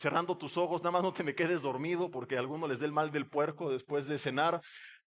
cerrando tus ojos, nada más no te me quedes dormido porque a algunos les dé el mal del puerco después de cenar.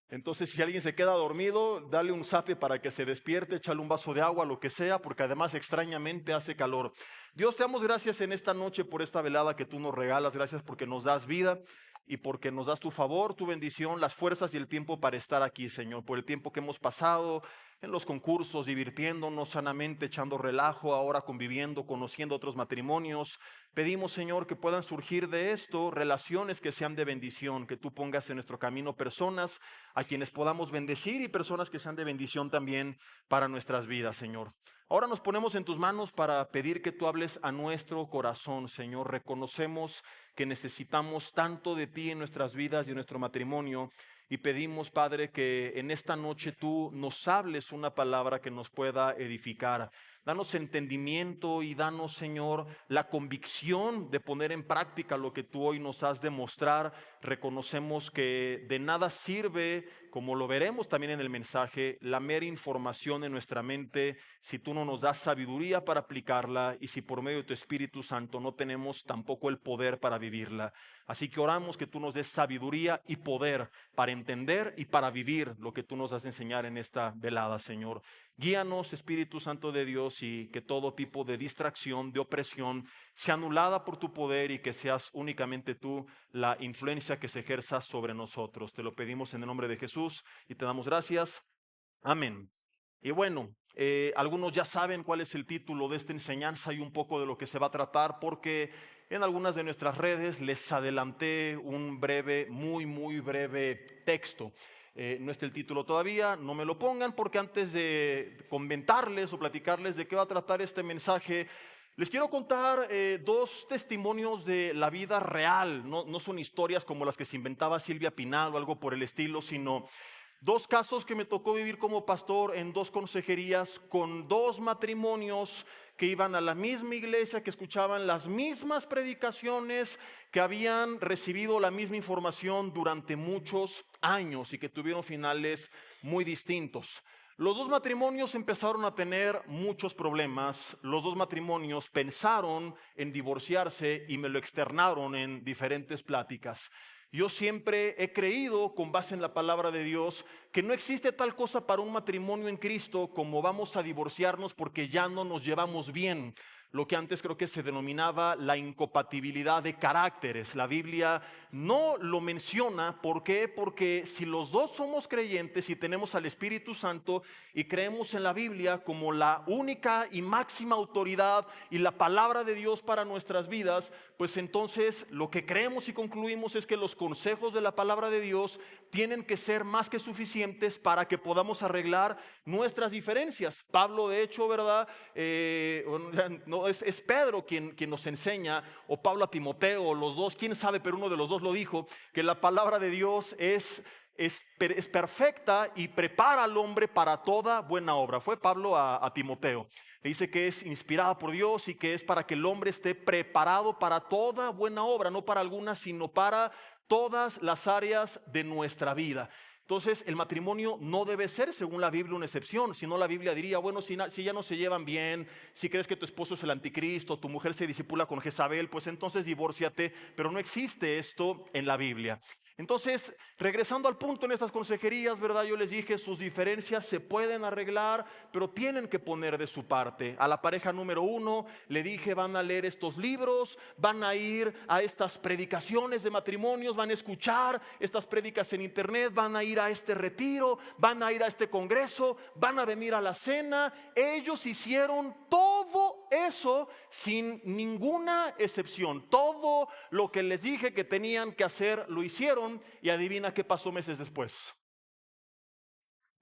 Entonces, si alguien se queda dormido, dale un zape para que se despierte, échale un vaso de agua, lo que sea, porque además extrañamente hace calor. Dios, te damos gracias en esta noche por esta velada que tú nos regalas, gracias porque nos das vida y porque nos das tu favor, tu bendición, las fuerzas y el tiempo para estar aquí, Señor, por el tiempo que hemos pasado en los concursos, divirtiéndonos sanamente, echando relajo, ahora conviviendo, conociendo otros matrimonios. Pedimos, Señor, que puedan surgir de esto relaciones que sean de bendición, que tú pongas en nuestro camino personas a quienes podamos bendecir y personas que sean de bendición también para nuestras vidas, Señor. Ahora nos ponemos en tus manos para pedir que tú hables a nuestro corazón, Señor. Reconocemos que necesitamos tanto de ti en nuestras vidas y en nuestro matrimonio. Y pedimos, Padre, que en esta noche tú nos hables una palabra que nos pueda edificar. Danos entendimiento y danos, Señor, la convicción de poner en práctica lo que tú hoy nos has de mostrar. Reconocemos que de nada sirve, como lo veremos también en el mensaje, la mera información en nuestra mente si tú no nos das sabiduría para aplicarla y si por medio de tu Espíritu Santo no tenemos tampoco el poder para vivirla. Así que oramos que tú nos des sabiduría y poder para entender y para vivir lo que tú nos has de enseñar en esta velada, Señor. Guíanos, Espíritu Santo de Dios, y que todo tipo de distracción, de opresión, sea anulada por tu poder y que seas únicamente tú la influencia que se ejerza sobre nosotros. Te lo pedimos en el nombre de Jesús y te damos gracias. Amén. Y bueno, algunos ya saben cuál es el título de esta enseñanza y un poco de lo que se va a tratar, porque en algunas de nuestras redes les adelanté un breve, muy breve texto. No está el título todavía, no me lo pongan, porque antes de comentarles o platicarles de qué va a tratar este mensaje, les quiero contar dos testimonios de la vida real. No son historias como las que se inventaba Silvia Pinal o algo por el estilo, sino dos casos que me tocó vivir como pastor en dos consejerías con dos matrimonios que iban a la misma iglesia, que escuchaban las mismas predicaciones, que habían recibido la misma información durante muchos años y que tuvieron finales muy distintos. Los dos matrimonios empezaron a tener muchos problemas. Los dos matrimonios pensaron en divorciarse y me lo externaron en diferentes pláticas. Yo siempre he creído, con base en la palabra de Dios, que no existe tal cosa para un matrimonio en Cristo como vamos a divorciarnos porque ya no nos llevamos bien. Lo que antes creo que se denominaba la incompatibilidad de caracteres. La Biblia no lo menciona. ¿Por qué? Porque si los dos somos creyentes y tenemos al Espíritu Santo y creemos en la Biblia como la única y máxima autoridad y la palabra de Dios para nuestras vidas, pues entonces lo que creemos y concluimos es que los consejos de la palabra de Dios tienen que ser más que suficientes para que podamos arreglar nuestras diferencias. Pablo, de hecho, ¿verdad? No, es Pedro quien nos enseña, o Pablo a Timoteo, o los dos, quién sabe, pero uno de los dos lo dijo, que la palabra de Dios es perfecta y prepara al hombre para toda buena obra. Fue Pablo a Timoteo. Le dice que es inspirada por Dios y que es para que el hombre esté preparado para toda buena obra, no para alguna, sino para todas las áreas de nuestra vida. Entonces el matrimonio no debe ser, según la Biblia, una excepción. Si no, la Biblia diría, bueno, si ya no se llevan bien, si crees que tu esposo es el anticristo, tu mujer se disipula con Jezabel, pues entonces divórciate. Pero no existe esto en la Biblia. Entonces, regresando al punto en estas consejerías, ¿verdad? Yo les dije, sus diferencias se pueden arreglar, pero tienen que poner de su parte. A la pareja número uno le dije, van a leer estos libros, van a ir a estas predicaciones de matrimonios, van a escuchar estas prédicas en internet, van a ir a este retiro, van a ir a este congreso, van a venir a la cena. Ellos hicieron todo eso sin ninguna excepción. Todo lo que les dije que tenían que hacer, lo hicieron. Y adivina qué pasó meses después.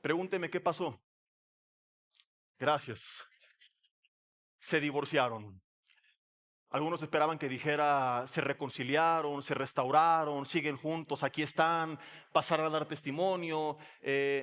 Pregúnteme qué pasó. Gracias. Se divorciaron. Algunos esperaban que dijera, se reconciliaron, se restauraron, siguen juntos, aquí están, pasarán a dar testimonio.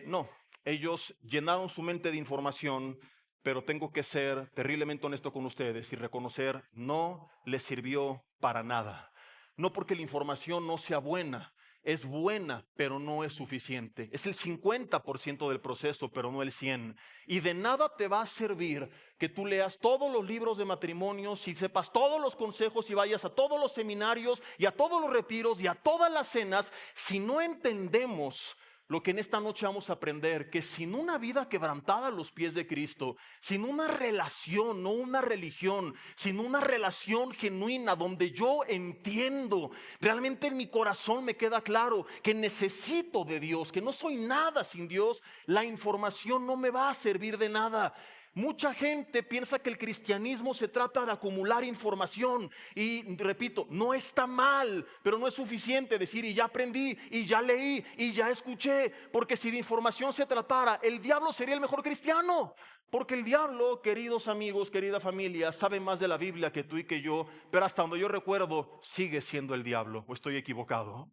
No, ellos llenaron su mente de información, pero tengo que ser terriblemente honesto con ustedes y reconocer, no les sirvió para nada. No porque la información no sea buena, es buena, pero no es suficiente. Es el 50% del proceso, pero no el 100%. Y de nada te va a servir que tú leas todos los libros de matrimonios y sepas todos los consejos y vayas a todos los seminarios y a todos los retiros y a todas las cenas si no entendemos lo que en esta noche vamos a aprender, que sin una vida quebrantada a los pies de Cristo, sin una relación, no una religión, sin una relación genuina donde yo entiendo, realmente en mi corazón me queda claro que necesito de Dios, que no soy nada sin Dios, la información no me va a servir de nada. Mucha gente piensa que el cristianismo se trata de acumular información y repito, no está mal, pero no es suficiente decir y ya aprendí y ya leí y ya escuché, porque si de información se tratara, el diablo sería el mejor cristiano, porque el diablo, queridos amigos, querida familia, sabe más de la Biblia que tú y que yo, pero hasta donde yo recuerdo sigue siendo el diablo, ¿o estoy equivocado?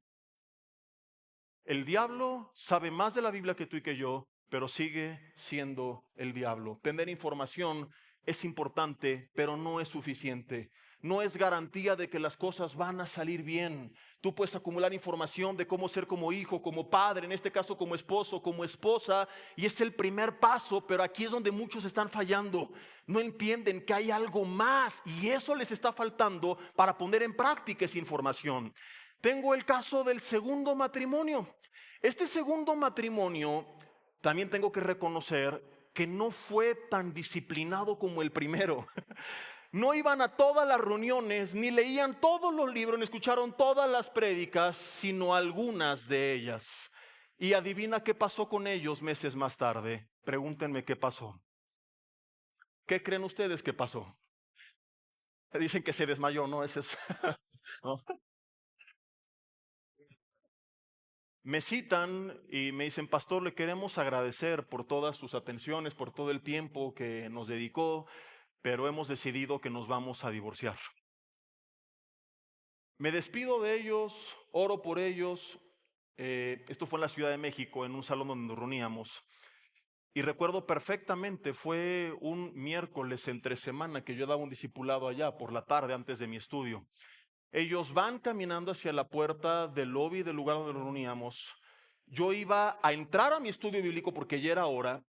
El diablo sabe más de la Biblia que tú y que yo, pero sigue siendo el diablo. Tener información es importante, pero no es suficiente. No es garantía de que las cosas van a salir bien. Tú puedes acumular información de cómo ser como hijo, como padre, en este caso como esposo, como esposa, y es el primer paso, pero aquí es donde muchos están fallando. No entienden que hay algo más y eso les está faltando para poner en práctica esa información. Tengo el caso del segundo matrimonio. Este segundo matrimonio, también tengo que reconocer que no fue tan disciplinado como el primero. No iban a todas las reuniones, ni leían todos los libros, ni escucharon todas las prédicas, sino algunas de ellas. Y adivina qué pasó con ellos meses más tarde. Pregúntenme qué pasó. ¿Qué creen ustedes que pasó? Dicen que se desmayó, ¿no? Ese es, ¿no? Me citan y me dicen, pastor, le queremos agradecer por todas sus atenciones, por todo el tiempo que nos dedicó, pero hemos decidido que nos vamos a divorciar. Me despido de ellos, oro por ellos. Esto fue en la Ciudad de México, en un salón donde nos reuníamos. Y recuerdo perfectamente, fue un miércoles entre semana que yo daba un discipulado allá por la tarde antes de mi estudio. Ellos van caminando hacia la puerta del lobby del lugar donde nos reuníamos. Yo iba a entrar a mi estudio bíblico porque ya era hora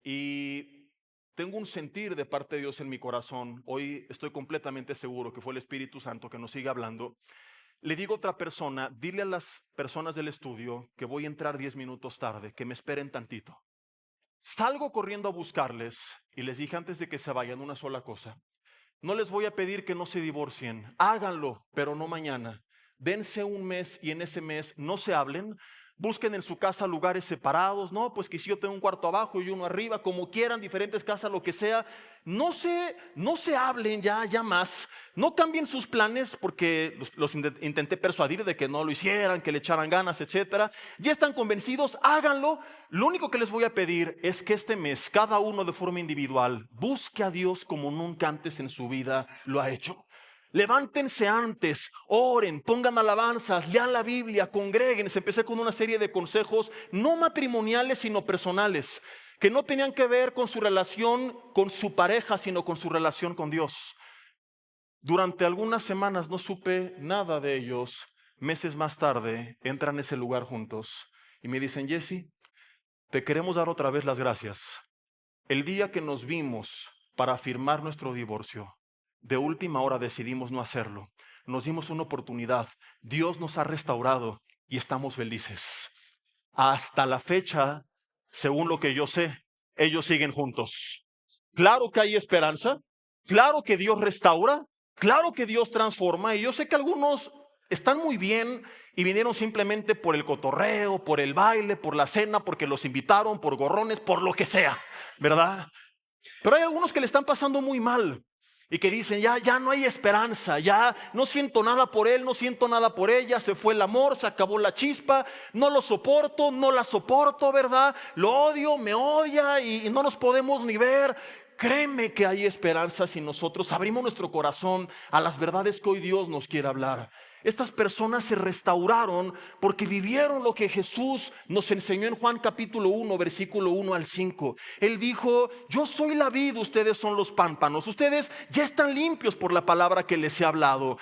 y tengo un sentir de parte de Dios en mi corazón. Hoy estoy completamente seguro que fue el Espíritu Santo que nos sigue hablando. Le digo a otra persona, dile a las personas del estudio que voy a entrar 10 minutos tarde, que me esperen tantito. Salgo corriendo a buscarles y les dije antes de que se vayan una sola cosa. No les voy a pedir que no se divorcien, háganlo, pero no mañana. Dense un mes y en ese mes no se hablen. Busquen en su casa lugares separados. No, pues que si yo tengo un cuarto abajo y uno arriba, como quieran, diferentes casas, lo que sea. No se hablen ya más. No cambien sus planes porque los intenté persuadir de que no lo hicieran, que le echaran ganas, etcétera. Ya están convencidos, háganlo. Lo único que les voy a pedir es que este mes, cada uno de forma individual, busque a Dios como nunca antes en su vida lo ha hecho. Levántense antes, oren, pongan alabanzas, lean la Biblia, congréguense. Empecé con una serie de consejos no matrimoniales sino personales, que no tenían que ver con su relación con su pareja, sino con su relación con Dios. Durante algunas semanas no supe nada de ellos. Meses más tarde entran a ese lugar juntos y me dicen, Jesse, te queremos dar otra vez las gracias. El día que nos vimos para firmar nuestro divorcio, de última hora decidimos no hacerlo. Nos dimos una oportunidad. Dios nos ha restaurado y estamos felices. Hasta la fecha, según lo que yo sé, ellos siguen juntos. Claro que hay esperanza. Claro que Dios restaura. Claro que Dios transforma. Y yo sé que algunos están muy bien y vinieron simplemente por el cotorreo, por el baile, por la cena, porque los invitaron, por gorrones, por lo que sea, ¿verdad? Pero hay algunos que le están pasando muy mal. Y que dicen, ya no hay esperanza, ya no siento nada por él, no siento nada por ella, se fue el amor, se acabó la chispa, no lo soporto, no la soporto, ¿verdad? Lo odio, me odia y no nos podemos ni ver. Créeme que hay esperanza si nosotros abrimos nuestro corazón a las verdades que hoy Dios nos quiere hablar. Estas personas se restauraron porque vivieron lo que Jesús nos enseñó en Juan capítulo 1, versículo 1 al 5. Él dijo: yo soy la vid, ustedes son los pámpanos. Ustedes ya están limpios por la palabra que les he hablado.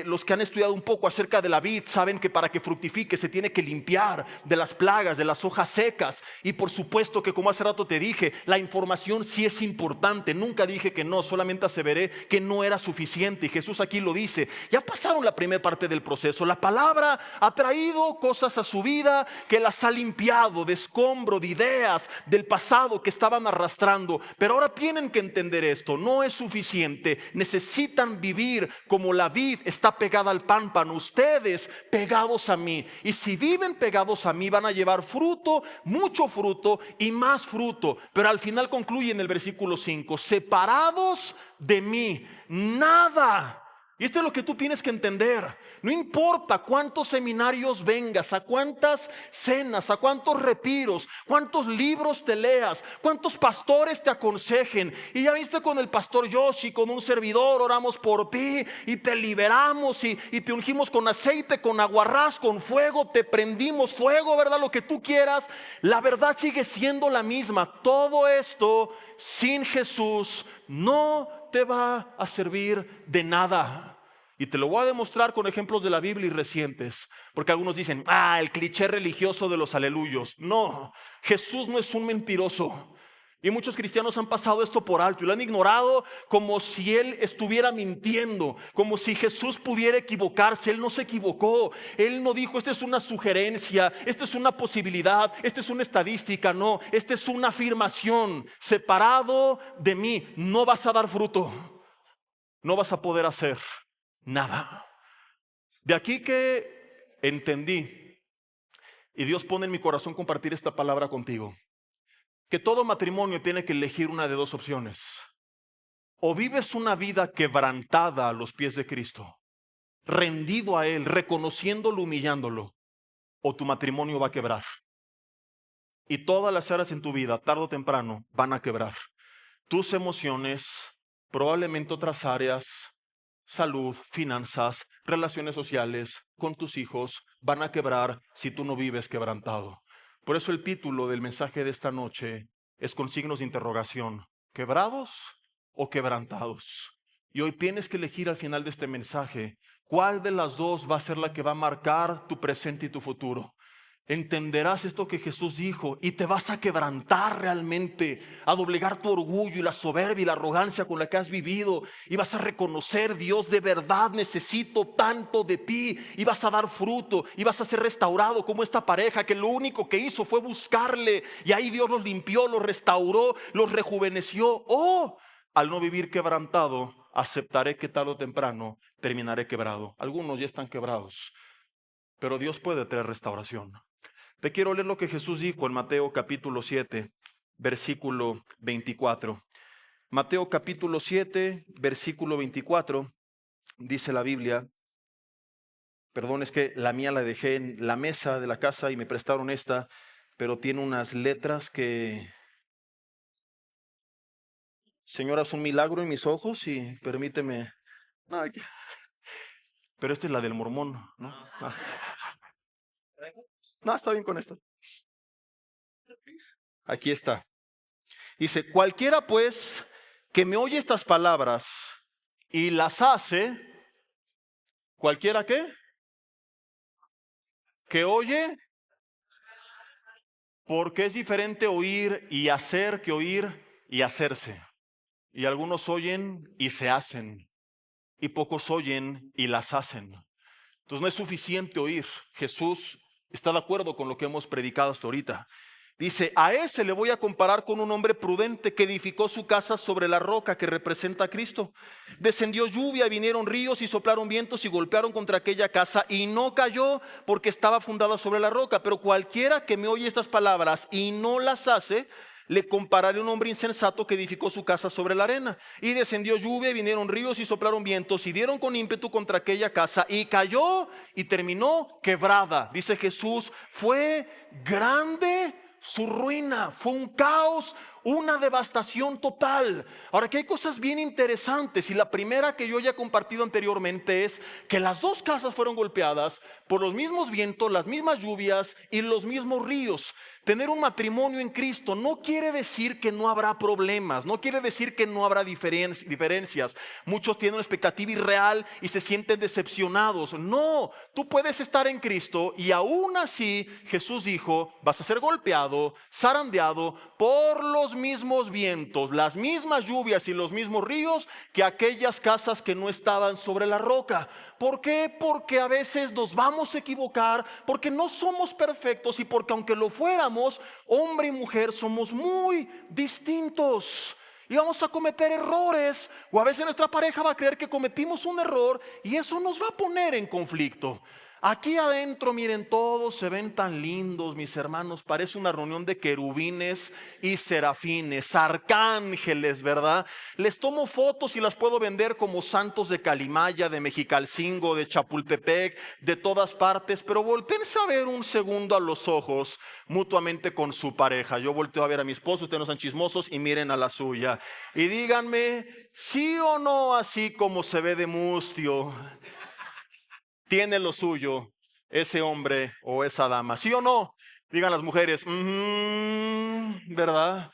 Los que han estudiado un poco acerca de la vid saben que para que fructifique se tiene que limpiar de las plagas, de las hojas secas. Y por supuesto que, como hace rato te dije, la información sí es importante. Nunca dije que no, solamente aseveré que no era suficiente. Y Jesús aquí lo dice. Ya pasaron la primera parte del proceso. La palabra ha traído cosas a su vida que las ha limpiado de escombro, de ideas del pasado que estaban arrastrando. Pero ahora tienen que entender esto: no es suficiente. Necesitan vivir como la vid está pegada al pámpano, ustedes pegados a mí. Y si viven pegados a mí, van a llevar fruto, mucho fruto y más fruto. Pero al final concluye en el versículo 5: separados de mí, nada. Y esto es lo que tú tienes que entender. No importa cuántos seminarios vengas, a cuántas cenas, a cuántos retiros, cuántos libros te leas, cuántos pastores te aconsejen. Y ya viste, con el pastor Yoshi, con un servidor, oramos por ti y te liberamos y te ungimos con aceite, con aguarrás, con fuego, te prendimos fuego, ¿verdad? Lo que tú quieras. La verdad sigue siendo la misma. Todo esto sin Jesús no te va a servir de nada. Y te lo voy a demostrar con ejemplos de la Biblia y recientes. Porque algunos dicen: el cliché religioso de los aleluyos. No, Jesús no es un mentiroso. Y muchos cristianos han pasado esto por alto y lo han ignorado, como si Él estuviera mintiendo, como si Jesús pudiera equivocarse. Él no se equivocó. Él no dijo: esta es una sugerencia, esta es una posibilidad, esta es una estadística. No, esta es una afirmación: separado de mí no vas a dar fruto, no vas a poder hacer nada. De aquí que entendí, y Dios pone en mi corazón compartir esta palabra contigo, que todo matrimonio tiene que elegir una de dos opciones: o vives una vida quebrantada a los pies de Cristo, rendido a Él, reconociéndolo, humillándolo, o tu matrimonio va a quebrar. Y todas las áreas en tu vida, tarde o temprano, van a quebrar. Tus emociones, probablemente otras áreas, salud, finanzas, relaciones sociales, con tus hijos, van a quebrar si tú no vives quebrantado. Por eso el título del mensaje de esta noche es con signos de interrogación: ¿quebrados o quebrantados? Y hoy tienes que elegir al final de este mensaje cuál de las dos va a ser la que va a marcar tu presente y tu futuro. Entenderás esto que Jesús dijo y te vas a quebrantar realmente, a doblegar tu orgullo y la soberbia y la arrogancia con la que has vivido, y vas a reconocer: Dios, de verdad necesito tanto de ti, y vas a dar fruto y vas a ser restaurado como esta pareja que lo único que hizo fue buscarle, y ahí Dios los limpió, los restauró, los rejuveneció. O al no vivir quebrantado, aceptaré que tarde o temprano terminaré quebrado. Algunos ya están quebrados, pero Dios puede traer restauración. Te quiero leer lo que Jesús dijo en Mateo capítulo 7, versículo 24. Mateo capítulo 7, versículo 24, dice la Biblia. Perdón, es que la mía la dejé en la mesa de la casa y me prestaron esta, pero tiene unas letras que... Señora, es un milagro en mis ojos y permíteme... Pero esta es la del mormón, ¿no? No, está bien con esto. Aquí está. Dice: cualquiera pues que me oye estas palabras y las hace, ¿cualquiera qué? Que oye, porque es diferente oír y hacer que oír y hacerse. Y algunos oyen y se hacen, y pocos oyen y las hacen. Entonces no es suficiente oír. Jesús está de acuerdo con lo que hemos predicado hasta ahorita. Dice: a ese le voy a comparar con un hombre prudente que edificó su casa sobre la roca, que representa a Cristo. Descendió lluvia, vinieron ríos y soplaron vientos y golpearon contra aquella casa, y no cayó porque estaba fundada sobre la roca. Pero cualquiera que me oye estas palabras y no las hace, le compararé a un hombre insensato que edificó su casa sobre la arena. Y descendió lluvia, y vinieron ríos y soplaron vientos y dieron con ímpetu contra aquella casa, y cayó y terminó quebrada. Dice Jesús: fue grande su ruina, fue un caos, una devastación total. Ahora, aquí hay cosas bien interesantes, y la primera que yo ya he compartido anteriormente es que las dos casas fueron golpeadas por los mismos vientos, las mismas lluvias y los mismos ríos. Tener un matrimonio en Cristo no quiere decir que no habrá problemas, no quiere decir que no habrá diferencias. Muchos tienen una expectativa irreal y se sienten decepcionados. No, tú puedes estar en Cristo y aún así Jesús dijo, vas a ser golpeado, zarandeado por los mismos vientos, las mismas lluvias y los mismos ríos que aquellas casas que no estaban sobre la roca. ¿Por qué? Porque a veces nos vamos a equivocar, porque no somos perfectos y porque aunque lo fuéramos, hombre y mujer somos muy distintos. Y vamos a cometer errores, o a veces nuestra pareja va a creer que cometimos un error y eso nos va a poner en conflicto. Aquí adentro, miren, todos se ven tan lindos, mis hermanos. Parece una reunión de querubines y serafines, arcángeles, ¿verdad? Les tomo fotos y las puedo vender como santos de Calimaya, de Mexicalcingo, de Chapultepec, de todas partes. Pero voltéense a ver un segundo a los ojos mutuamente con su pareja. Yo volteo a ver a mi esposo, ustedes no son chismosos, y miren a la suya. Y díganme, ¿sí o no así como se ve de mustio tiene lo suyo ese hombre o esa dama? ¿Sí o no? Digan las mujeres, ¿verdad?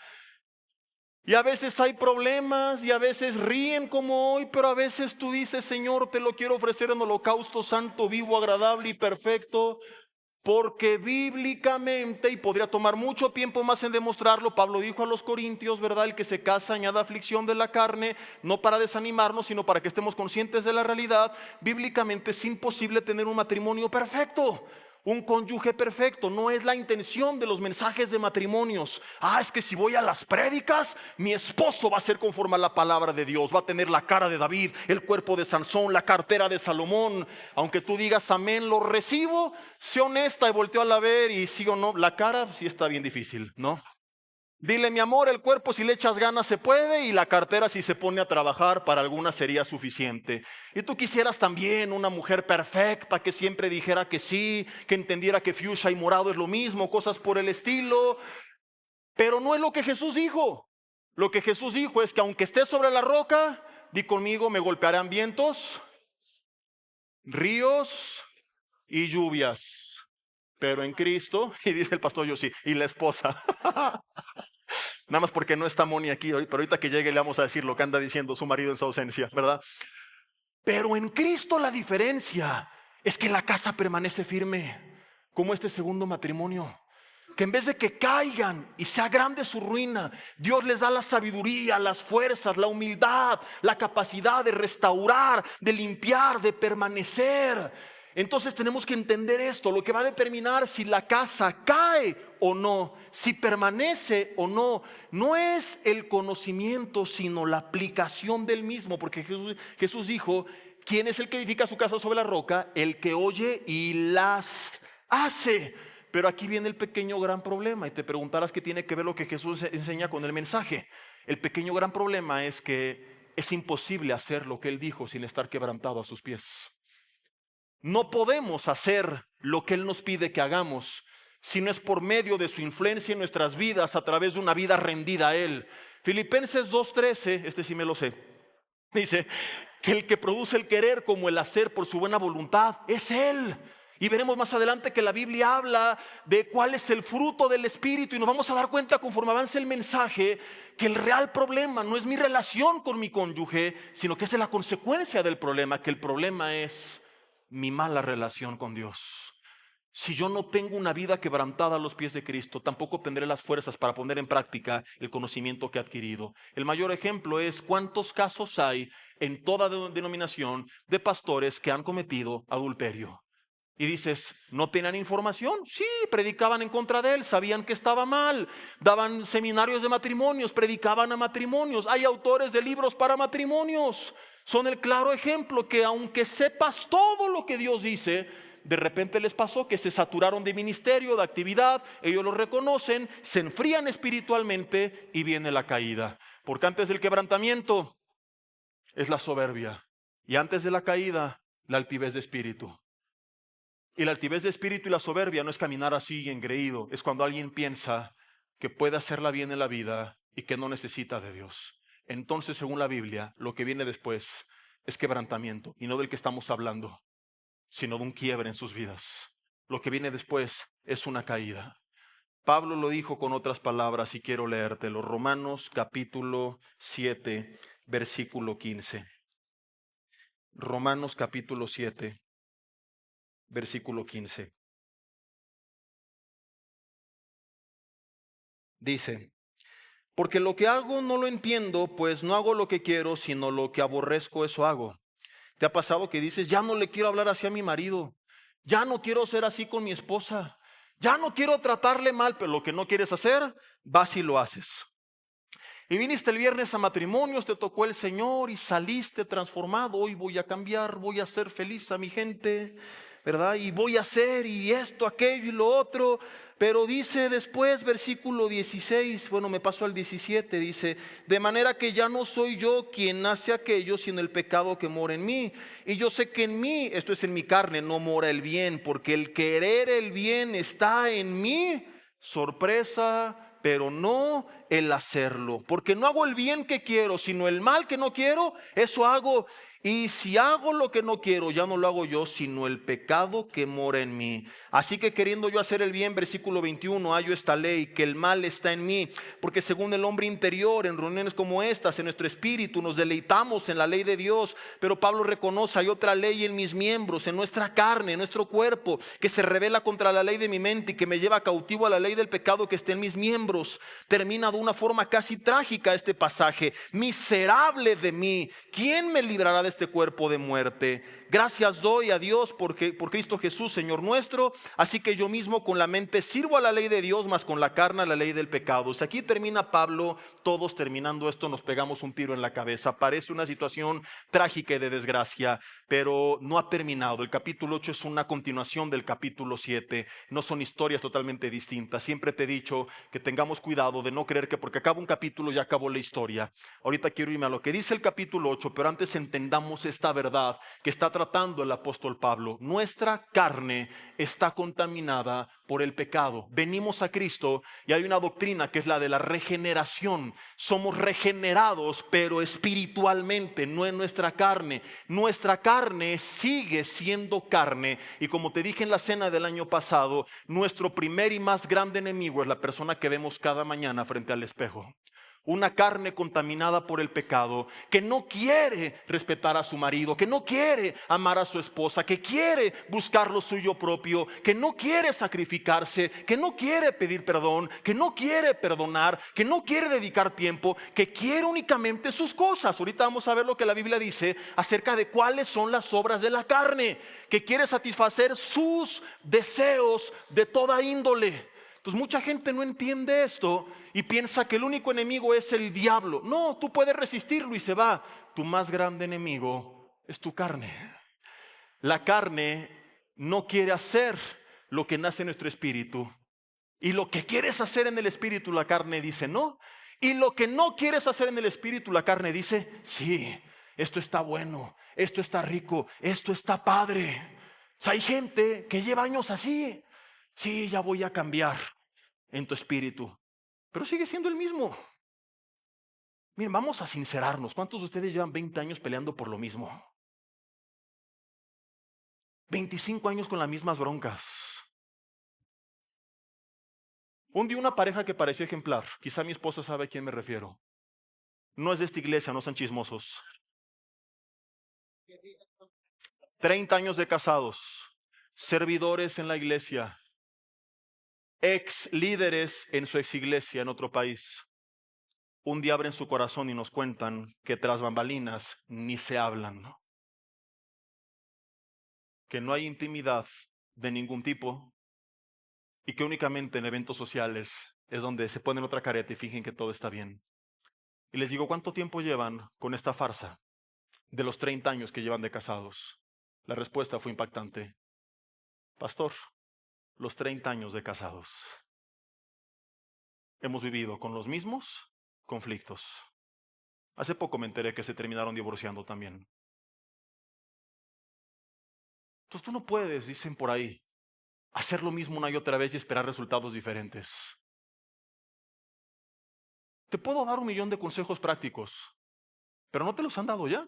Y a veces hay problemas y a veces ríen como hoy, pero a veces tú dices, Señor, te lo quiero ofrecer en holocausto santo, vivo, agradable y perfecto. Porque bíblicamente, y podría tomar mucho tiempo más en demostrarlo, Pablo dijo a los corintios, ¿verdad? El que se casa añade aflicción de la carne, no para desanimarnos, sino para que estemos conscientes de la realidad. Bíblicamente es imposible tener un matrimonio perfecto, un cónyuge perfecto. No es la intención de los mensajes de matrimonios. Es que si voy a las prédicas, mi esposo va a ser conforme a la palabra de Dios, va a tener la cara de David, el cuerpo de Sansón, la cartera de Salomón. Aunque tú digas amén, lo recibo, sé honesta y volteo a la ver, y sí o no, la cara sí está bien difícil, ¿no? Dile, mi amor, el cuerpo si le echas ganas se puede, y la cartera si se pone a trabajar para algunas sería suficiente. Y tú quisieras también una mujer perfecta que siempre dijera que sí, que entendiera que fuchsia y morado es lo mismo, cosas por el estilo. Pero no es lo que Jesús dijo. Lo que Jesús dijo es que aunque esté sobre la roca, di conmigo, me golpearán vientos, ríos y lluvias. Pero en Cristo, y dice el pastor, yo sí, y la esposa. Nada más porque no está Moni aquí, pero ahorita que llegue le vamos a decir lo que anda diciendo su marido en su ausencia, ¿verdad? Pero en Cristo la diferencia es que la casa permanece firme, como este segundo matrimonio. Que en vez de que caigan y sea grande su ruina, Dios les da la sabiduría, las fuerzas, la humildad, la capacidad de restaurar, de limpiar, de permanecer. Entonces tenemos que entender esto. Lo que va a determinar si la casa cae o no, si permanece o no, no es el conocimiento, sino la aplicación del mismo. Porque Jesús dijo, ¿quién es el que edifica su casa sobre la roca? El que oye y las hace. Pero aquí viene el pequeño gran problema, y te preguntarás qué tiene que ver lo que Jesús enseña con el mensaje. El pequeño gran problema es que es imposible hacer lo que Él dijo sin estar quebrantado a sus pies. No podemos hacer lo que Él nos pide que hagamos si no es por medio de su influencia en nuestras vidas, a través de una vida rendida a Él. Filipenses 2:13, este sí me lo sé, dice que el que produce el querer como el hacer por su buena voluntad es Él. Y veremos más adelante que la Biblia habla de cuál es el fruto del Espíritu, y nos vamos a dar cuenta conforme avance el mensaje que el real problema no es mi relación con mi cónyuge, sino que es la consecuencia del problema, que el problema es mi mala relación con Dios. Si yo no tengo una vida quebrantada a los pies de Cristo, tampoco tendré las fuerzas para poner en práctica el conocimiento que he adquirido. El mayor ejemplo es cuántos casos hay en toda denominación de pastores que han cometido adulterio. Y dices, ¿no tenían información? Sí, predicaban en contra de él, sabían que estaba mal, daban seminarios de matrimonios, predicaban a matrimonios. Hay autores de libros para matrimonios. Son el claro ejemplo que aunque sepas todo lo que Dios dice, de repente les pasó que se saturaron de ministerio, de actividad, ellos lo reconocen, se enfrían espiritualmente y viene la caída. Porque antes del quebrantamiento es la soberbia, y antes de la caída, la altivez de espíritu. Y la altivez de espíritu y la soberbia no es caminar así engreído, es cuando alguien piensa que puede hacerla bien en la vida y que no necesita de Dios. Entonces, según la Biblia, lo que viene después es quebrantamiento, y no del que estamos hablando, sino de un quiebre en sus vidas. Lo que viene después es una caída. Pablo lo dijo con otras palabras y quiero leértelo. Romanos capítulo 7, versículo 15. Romanos capítulo 7, versículo 15. Dice: porque lo que hago no lo entiendo, pues no hago lo que quiero, sino lo que aborrezco, eso hago. ¿Te ha pasado que dices, ya no le quiero hablar así a mi marido, ya no quiero ser así con mi esposa, ya no quiero tratarle mal, pero lo que no quieres hacer, vas y lo haces? Y viniste el viernes a matrimonios, te tocó el Señor y saliste transformado. Hoy voy a cambiar, voy a ser feliz a mi gente, ¿verdad? Y voy a hacer y esto, aquello y lo otro. Pero dice después, versículo 16, bueno, me paso al 17, dice: de manera que ya no soy yo quien hace aquello, sino el pecado que mora en mí. Y yo sé que en mí, esto es en mi carne, no mora el bien, porque el querer el bien está en mí. Sorpresa, pero no el hacerlo. Porque no hago el bien que quiero, sino el mal que no quiero, eso hago. Y si hago lo que no quiero, ya no lo hago yo, sino el pecado que mora en mí. Así que queriendo yo hacer el bien, versículo 21, hallo esta ley, que el mal está en mí. Porque según el hombre interior, en reuniones como estas, en nuestro espíritu, nos deleitamos en la ley de Dios. Pero Pablo reconoce, hay otra ley en mis miembros, en nuestra carne, en nuestro cuerpo, que se revela contra la ley de mi mente y que me lleva cautivo a la ley del pecado que está en mis miembros. Termina de una forma casi trágica este pasaje. Miserable de mí, ¿quién me librará de este cuerpo de muerte? Gracias doy a Dios por Cristo Jesús, Señor nuestro. Así que yo mismo con la mente sirvo a la ley de Dios, mas con la carne a la ley del pecado. Si aquí termina Pablo, todos terminando esto nos pegamos un tiro en la cabeza. Parece una situación trágica y de desgracia, pero no ha terminado. El capítulo 8 es una continuación del capítulo 7. No son historias totalmente distintas. Siempre te he dicho que tengamos cuidado de no creer que porque acaba un capítulo ya acabó la historia. Ahorita quiero irme a lo que dice el capítulo 8, pero antes entendamos esta verdad que está tratando el apóstol Pablo. Nuestra carne está contaminada por el pecado. Venimos a Cristo y hay una doctrina que es la de la regeneración. Somos regenerados, pero espiritualmente, no en nuestra carne. Nuestra carne sigue siendo carne, y como te dije en la cena del año pasado, nuestro primer y más grande enemigo es la persona que vemos cada mañana frente al espejo. Una carne contaminada por el pecado, que no quiere respetar a su marido, que no quiere amar a su esposa, que quiere buscar lo suyo propio, que no quiere sacrificarse, que no quiere pedir perdón, que no quiere perdonar, que no quiere dedicar tiempo, que quiere únicamente sus cosas. Ahorita vamos a ver lo que la Biblia dice acerca de cuáles son las obras de la carne, que quiere satisfacer sus deseos de toda índole. Entonces mucha gente no entiende esto y piensa que el único enemigo es el diablo. No, tú puedes resistirlo y se va. Tu más grande enemigo es tu carne. La carne no quiere hacer lo que nace en nuestro espíritu. Y lo que quieres hacer en el espíritu, la carne dice no. Y lo que no quieres hacer en el espíritu, la carne dice sí, esto está bueno, esto está rico, esto está padre. O sea, hay gente que lleva años así. Sí, ya voy a cambiar en tu espíritu, pero sigue siendo el mismo. Miren, vamos a sincerarnos. ¿Cuántos de ustedes llevan 20 años peleando por lo mismo? 25 años con las mismas broncas. Un día una pareja que parecía ejemplar, quizá mi esposa sabe a quién me refiero. No es de esta iglesia, no son chismosos. 30 años de casados, servidores en la iglesia, ex líderes en su ex iglesia en otro país. Un día abren su corazón y nos cuentan que tras bambalinas ni se hablan, ¿no? Que no hay intimidad de ningún tipo y que únicamente en eventos sociales es donde se ponen otra careta y fingen que todo está bien. Y les digo, ¿cuánto tiempo llevan con esta farsa de los 30 años que llevan de casados? La respuesta fue impactante. Pastor, los 30 años de casados. Hemos vivido con los mismos conflictos. Hace poco me enteré que se terminaron divorciando también. Entonces tú no puedes, dicen por ahí, hacer lo mismo una y otra vez y esperar resultados diferentes. Te puedo dar 1,000,000 de consejos prácticos, pero ¿no te los han dado ya?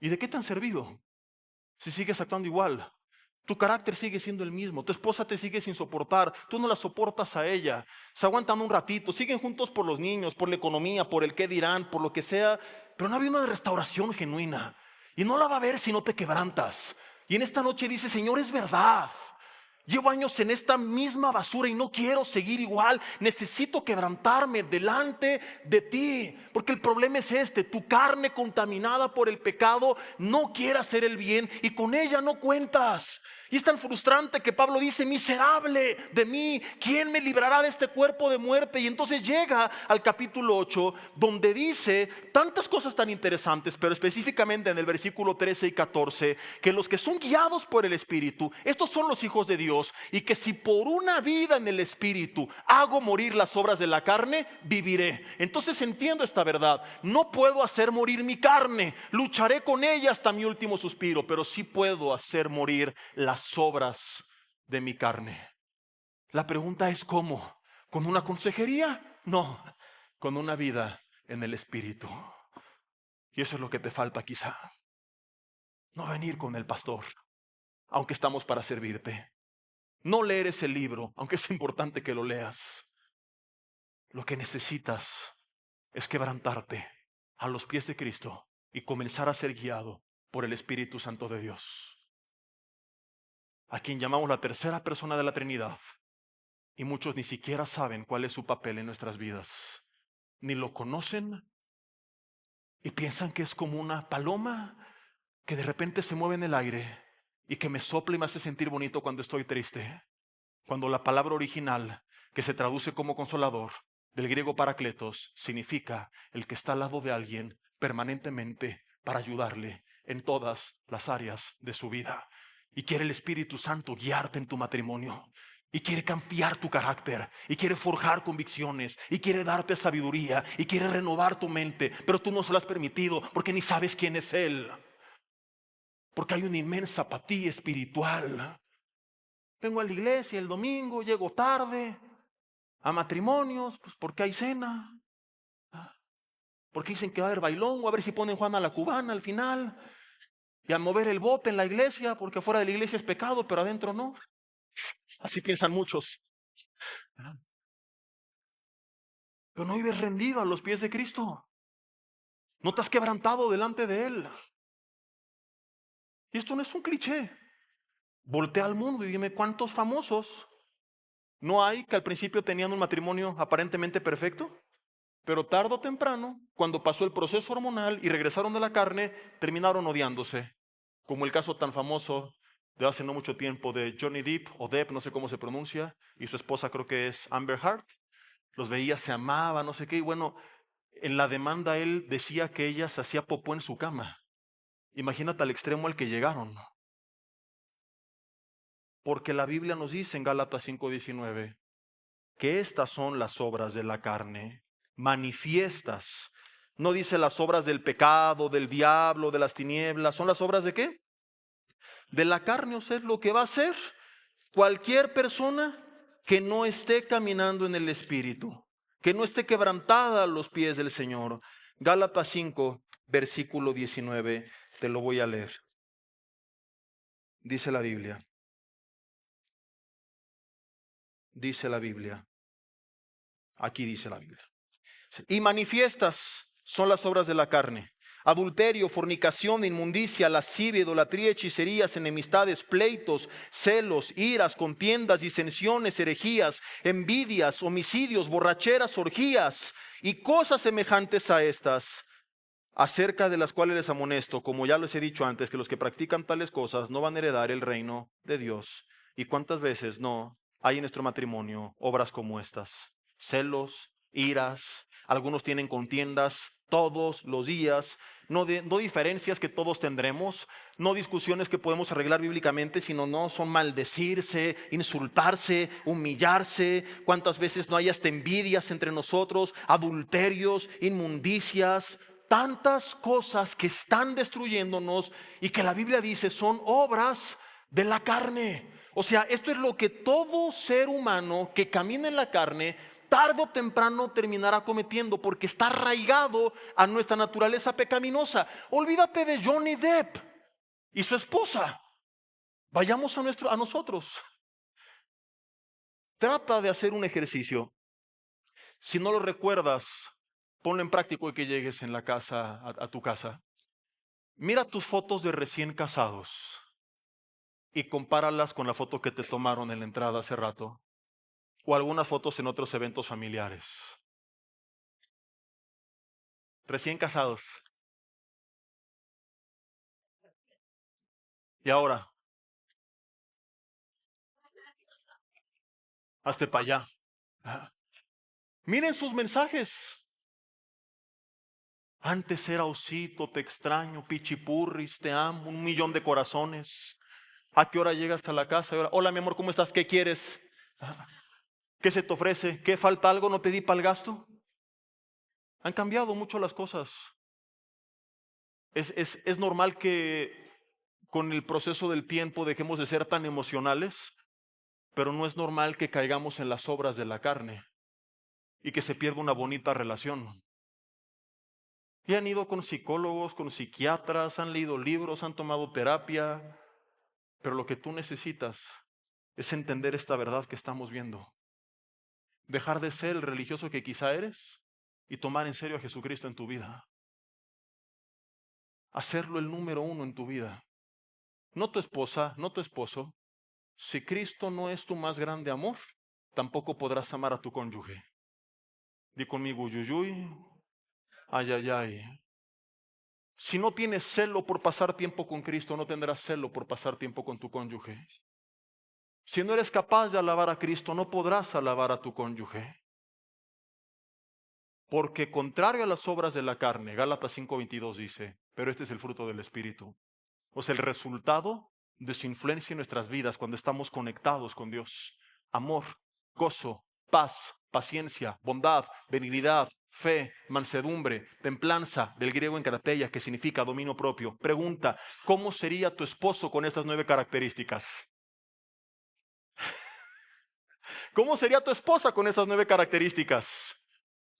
¿Y de qué te han servido si sigues actuando igual? Tu carácter sigue siendo el mismo, tu esposa te sigue sin soportar, tú no la soportas a ella, se aguantan un ratito, siguen juntos por los niños, por la economía, por el qué dirán, por lo que sea, pero no había una restauración genuina. Y no la va a haber si no te quebrantas. Y en esta noche dice, Señor, es verdad. Llevo años en esta misma basura y no quiero seguir igual. Necesito quebrantarme delante de ti. Porque el problema es este: tu carne contaminada por el pecado no quiere hacer el bien y con ella no cuentas. Y es tan frustrante que Pablo dice, miserable de mí, ¿quién me librará de este cuerpo de muerte? Y entonces llega al capítulo 8, donde dice tantas cosas tan interesantes, pero específicamente en el versículo 13 y 14, que los que son guiados por el Espíritu, estos son los hijos de Dios, y que si por una vida en el Espíritu hago morir las obras de la carne, viviré. Entonces entiendo esta verdad: no puedo hacer morir mi carne, lucharé con ella hasta mi último suspiro, pero sí puedo hacer morir las obras de mi carne. La pregunta es ¿cómo? ¿Con una consejería? No, con una vida en el Espíritu. Y eso es lo que te falta quizá. No venir con el pastor, aunque estamos para servirte. No leer ese libro, aunque es importante que lo leas. Lo que necesitas es quebrantarte a los pies de Cristo y comenzar a ser guiado por el Espíritu Santo de Dios, a quien llamamos la tercera persona de la Trinidad, y muchos ni siquiera saben cuál es su papel en nuestras vidas, ni lo conocen, y piensan que es como una paloma que de repente se mueve en el aire y que me sopla y me hace sentir bonito cuando estoy triste, cuando la palabra original, que se traduce como consolador, del griego parakletos, significa el que está al lado de alguien permanentemente para ayudarle en todas las áreas de su vida. Y quiere el Espíritu Santo guiarte en tu matrimonio, y quiere cambiar tu carácter, y quiere forjar convicciones, y quiere darte sabiduría, y quiere renovar tu mente, pero tú no se lo has permitido porque ni sabes quién es Él, porque hay una inmensa apatía espiritual. Vengo a la iglesia el domingo, llego tarde, a matrimonios, pues porque hay cena, porque dicen que va a haber bailongo, a ver si ponen Juana la Cubana al final, y a mover el bote en la iglesia, porque afuera de la iglesia es pecado, pero adentro no. Así piensan muchos. Pero no vives rendido a los pies de Cristo. No te has quebrantado delante de Él. Y esto no es un cliché. Voltea al mundo y dime cuántos famosos no hay que al principio tenían un matrimonio aparentemente perfecto, pero tarde o temprano, cuando pasó el proceso hormonal y regresaron de la carne, terminaron odiándose. Como el caso tan famoso de hace no mucho tiempo de Johnny Depp, o Depp, no sé cómo se pronuncia, y su esposa creo que es Amber Heard. Los veía, se amaba, no sé qué, y bueno, en la demanda él decía que ella se hacía popó en su cama. Imagínate al extremo al que llegaron. Porque la Biblia nos dice en Gálatas 5:19 que estas son las obras de la carne, manifiestas. No dice las obras del pecado, del diablo, de las tinieblas. ¿Son las obras de qué? De la carne. O sea, es lo que va a hacer cualquier persona que no esté caminando en el Espíritu, que no esté quebrantada a los pies del Señor. Gálatas 5, versículo 19, te lo voy a leer. Dice la Biblia. Dice la Biblia. Aquí dice la Biblia. Y manifiestas son las obras de la carne: adulterio, fornicación, inmundicia, lascivia, idolatría, hechicerías, enemistades, pleitos, celos, iras, contiendas, disensiones, herejías, envidias, homicidios, borracheras, orgías y cosas semejantes a estas, acerca de las cuales les amonesto, como ya les he dicho antes, que los que practican tales cosas no van a heredar el reino de Dios. ¿Y cuántas veces no hay en nuestro matrimonio obras como estas? Celos, iras, algunos tienen contiendas todos los días, no diferencias que todos tendremos, no discusiones que podemos arreglar bíblicamente, sino no son maldecirse, insultarse, humillarse. ¿Cuántas veces no hay hasta envidias entre nosotros, adulterios, inmundicias? Tantas cosas que están destruyéndonos y que la Biblia dice son obras de la carne. O sea, esto es lo que todo ser humano que camina en la carne tarde o temprano terminará cometiendo, porque está arraigado a nuestra naturaleza pecaminosa. Olvídate de Johnny Depp y su esposa. Vayamos a nosotros. Trata de hacer un ejercicio. Si no lo recuerdas, ponlo en práctica y que llegues en la casa, a tu casa. Mira tus fotos de recién casados y compáralas con la foto que te tomaron en la entrada hace rato, o algunas fotos en otros eventos familiares. Recién casados. Y ahora, hazte para allá. Miren sus mensajes. Antes era osito, te extraño, pichipurris, te amo, 1,000,000 de corazones. ¿A qué hora llegas a la casa? Hola, mi amor, ¿cómo estás? ¿Qué quieres? ¿Qué se te ofrece? ¿Qué falta algo? ¿No te di para el gasto? Han cambiado mucho las cosas. Es normal que con el proceso del tiempo dejemos de ser tan emocionales, pero no es normal que caigamos en las obras de la carne y que se pierda una bonita relación. Y han ido con psicólogos, con psiquiatras, han leído libros, han tomado terapia, pero lo que tú necesitas es entender esta verdad que estamos viendo. Dejar de ser el religioso que quizá eres y tomar en serio a Jesucristo en tu vida. Hacerlo el número 1 en tu vida. No tu esposa, no tu esposo. Si Cristo no es tu más grande amor, tampoco podrás amar a tu cónyuge. Di conmigo, yuyuy, ay, ay, ay. Si no tienes celo por pasar tiempo con Cristo, no tendrás celo por pasar tiempo con tu cónyuge. Si no eres capaz de alabar a Cristo, no podrás alabar a tu cónyuge. Porque contrario a las obras de la carne, Gálatas 5:22 dice, pero este es el fruto del Espíritu. O sea, el resultado de su influencia en nuestras vidas cuando estamos conectados con Dios. Amor, gozo, paz, paciencia, bondad, benignidad, fe, mansedumbre, templanza, del griego enkrateia, que significa dominio propio. Pregunta, ¿cómo sería tu esposo con estas 9 características? ¿Cómo sería tu esposa con estas 9 características?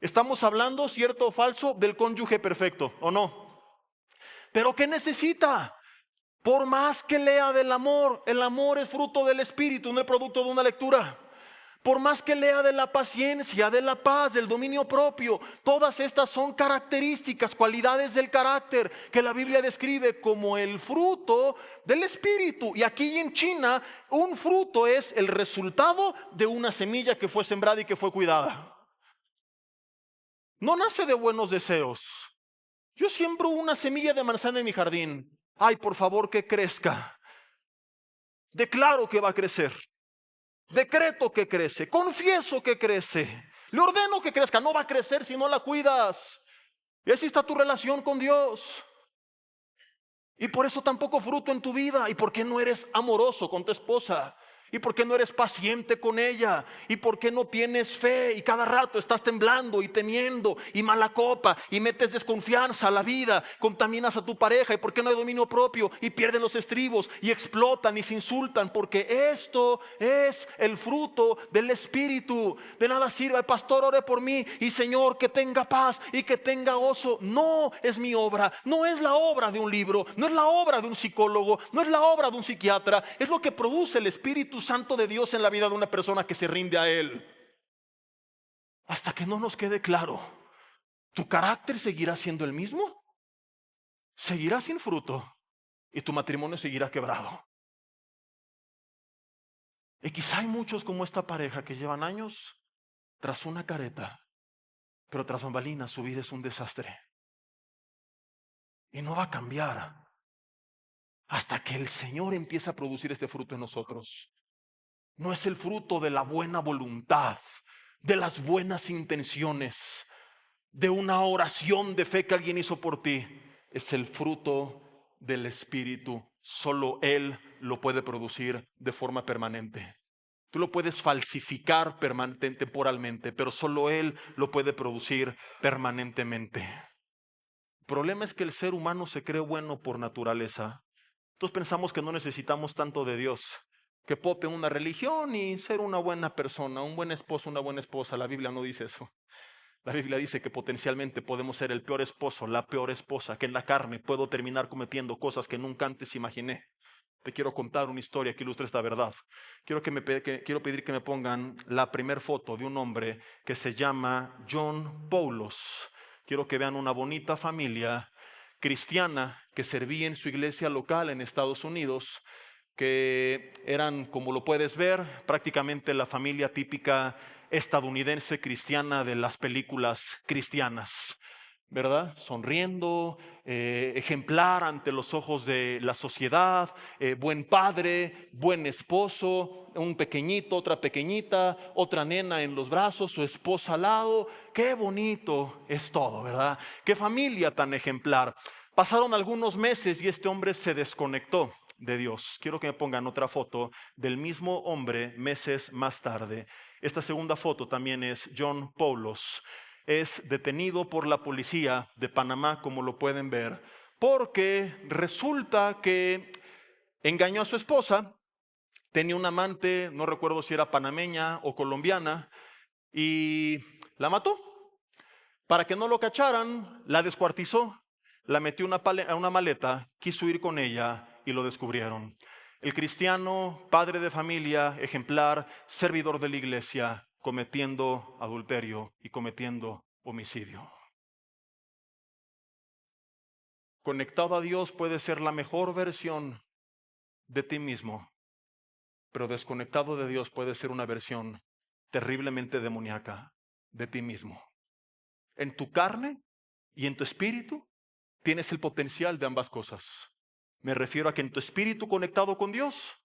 Estamos hablando, cierto o falso, del cónyuge perfecto, ¿o no? ¿Pero qué necesita? Por más que lea del amor, el amor es fruto del Espíritu, no es producto de una lectura. Por más que lea de la paciencia, de la paz, del dominio propio, todas estas son características, cualidades del carácter que la Biblia describe como el fruto del Espíritu. Y aquí en China, un fruto es el resultado de una semilla que fue sembrada y que fue cuidada. No nace de buenos deseos. Yo siembro una semilla de manzana en mi jardín. Ay, por favor, que crezca. Declaro que va a crecer. Decreto que crece, confieso que crece, le ordeno que crezca. No va a crecer si no la cuidas. Y así está tu relación con Dios. Y por eso tampoco fruto en tu vida. ¿Y por qué no eres amoroso con tu esposa? ¿Y por qué no eres paciente con ella? ¿Y por qué no tienes fe? Y cada rato estás temblando y temiendo y mala copa y metes desconfianza a la vida, contaminas a tu pareja. ¿Y por qué no hay dominio propio? Y pierden los estribos y explotan y se insultan, porque esto es el fruto del Espíritu. De nada sirve, pastor, ore por mí y Señor, que tenga paz y que tenga gozo. No es mi obra, no es la obra de un libro, no es la obra de un psicólogo, no es la obra de un psiquiatra. Es lo que produce el Espíritu Santo de Dios en la vida de una persona que se rinde a Él. Hasta que no nos quede claro, ¿tu carácter seguirá siendo el mismo? Seguirá sin fruto y tu matrimonio seguirá quebrado. Y quizá hay muchos como esta pareja que llevan años tras una careta, pero tras bambalinas su vida es un desastre. Y no va a cambiar hasta que el Señor empiece a producir este fruto en nosotros. No es el fruto de la buena voluntad, de las buenas intenciones, de una oración de fe que alguien hizo por ti. Es el fruto del Espíritu. Solo Él lo puede producir de forma permanente. Tú lo puedes falsificar temporalmente, pero solo Él lo puede producir permanentemente. El problema es que el ser humano se cree bueno por naturaleza. Entonces pensamos que no necesitamos tanto de Dios. que puedo tener una religión y ser una buena persona, un buen esposo, una buena esposa. La Biblia no dice eso. La Biblia dice que potencialmente podemos ser el peor esposo, la peor esposa, que en la carne puedo terminar cometiendo cosas que nunca antes imaginé. Te quiero contar una historia que ilustre esta verdad. Quiero pedir que me pongan la primer foto de un hombre que se llama John Poulos. Quiero que vean una bonita familia cristiana que servía en su iglesia local en Estados Unidos, que eran, como lo puedes ver, prácticamente la familia típica estadounidense cristiana de las películas cristianas, ¿verdad? Sonriendo, ejemplar ante los ojos de la sociedad, buen padre, buen esposo, un pequeñito, otra pequeñita, otra nena en los brazos, su esposa al lado. Qué bonito es todo, ¿verdad? Qué familia tan ejemplar. Pasaron algunos meses y este hombre se desconectó de Dios. Quiero que me pongan otra foto del mismo hombre meses más tarde. Esta segunda foto también es John Poulos. Es detenido por la policía de Panamá, como lo pueden ver, porque resulta que engañó a su esposa, tenía un amante, no recuerdo si era panameña o colombiana, y la mató. Para que no lo cacharan, la descuartizó, la metió a una maleta, quiso ir con ella y lo descubrieron. El cristiano, padre de familia, ejemplar, servidor de la iglesia, cometiendo adulterio y cometiendo homicidio. Conectado a Dios puede ser la mejor versión de ti mismo, pero desconectado de Dios puede ser una versión terriblemente demoníaca de ti mismo. En tu carne y en tu espíritu tienes el potencial de ambas cosas. Me refiero a que en tu espíritu conectado con Dios,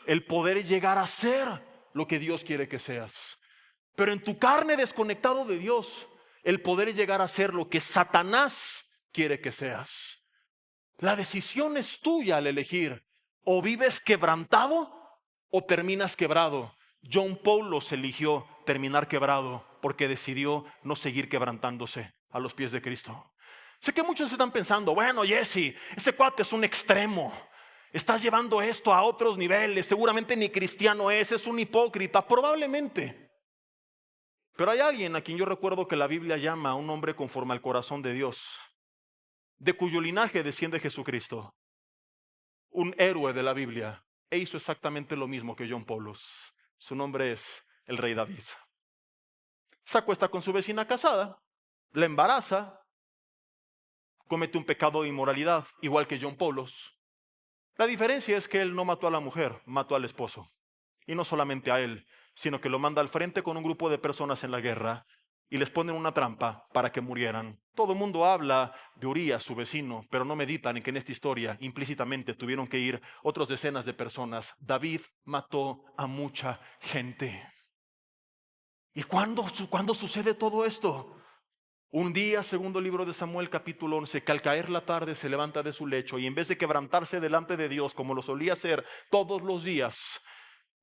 el poder llegar a ser lo que Dios quiere que seas. Pero en tu carne desconectado de Dios, el poder llegar a ser lo que Satanás quiere que seas. La decisión es tuya al elegir. O vives quebrantado o terminas quebrado. John Poulos eligió terminar quebrado porque decidió no seguir quebrantándose a los pies de Cristo. Sé que muchos están pensando, bueno, Jesse, ese cuate es un extremo. Estás llevando esto a otros niveles. Seguramente ni cristiano es un hipócrita, probablemente. Pero hay alguien a quien yo recuerdo que la Biblia llama a un hombre conforme al corazón de Dios, de cuyo linaje desciende Jesucristo, un héroe de la Biblia, e hizo exactamente lo mismo que John Poulos. Su nombre es el rey David. Se acuesta con su vecina casada, la embaraza, comete un pecado de inmoralidad, igual que John Poulos. La diferencia es que él no mató a la mujer, mató al esposo. Y no solamente a él, sino que lo manda al frente con un grupo de personas en la guerra y les ponen una trampa para que murieran. Todo el mundo habla de Urías, su vecino, pero no meditan en que en esta historia implícitamente tuvieron que ir otras decenas de personas. David mató a mucha gente. ¿Y cuándo sucede todo esto? Un día, segundo libro de Samuel, capítulo 11, que al caer la tarde se levanta de su lecho y en vez de quebrantarse delante de Dios como lo solía hacer todos los días,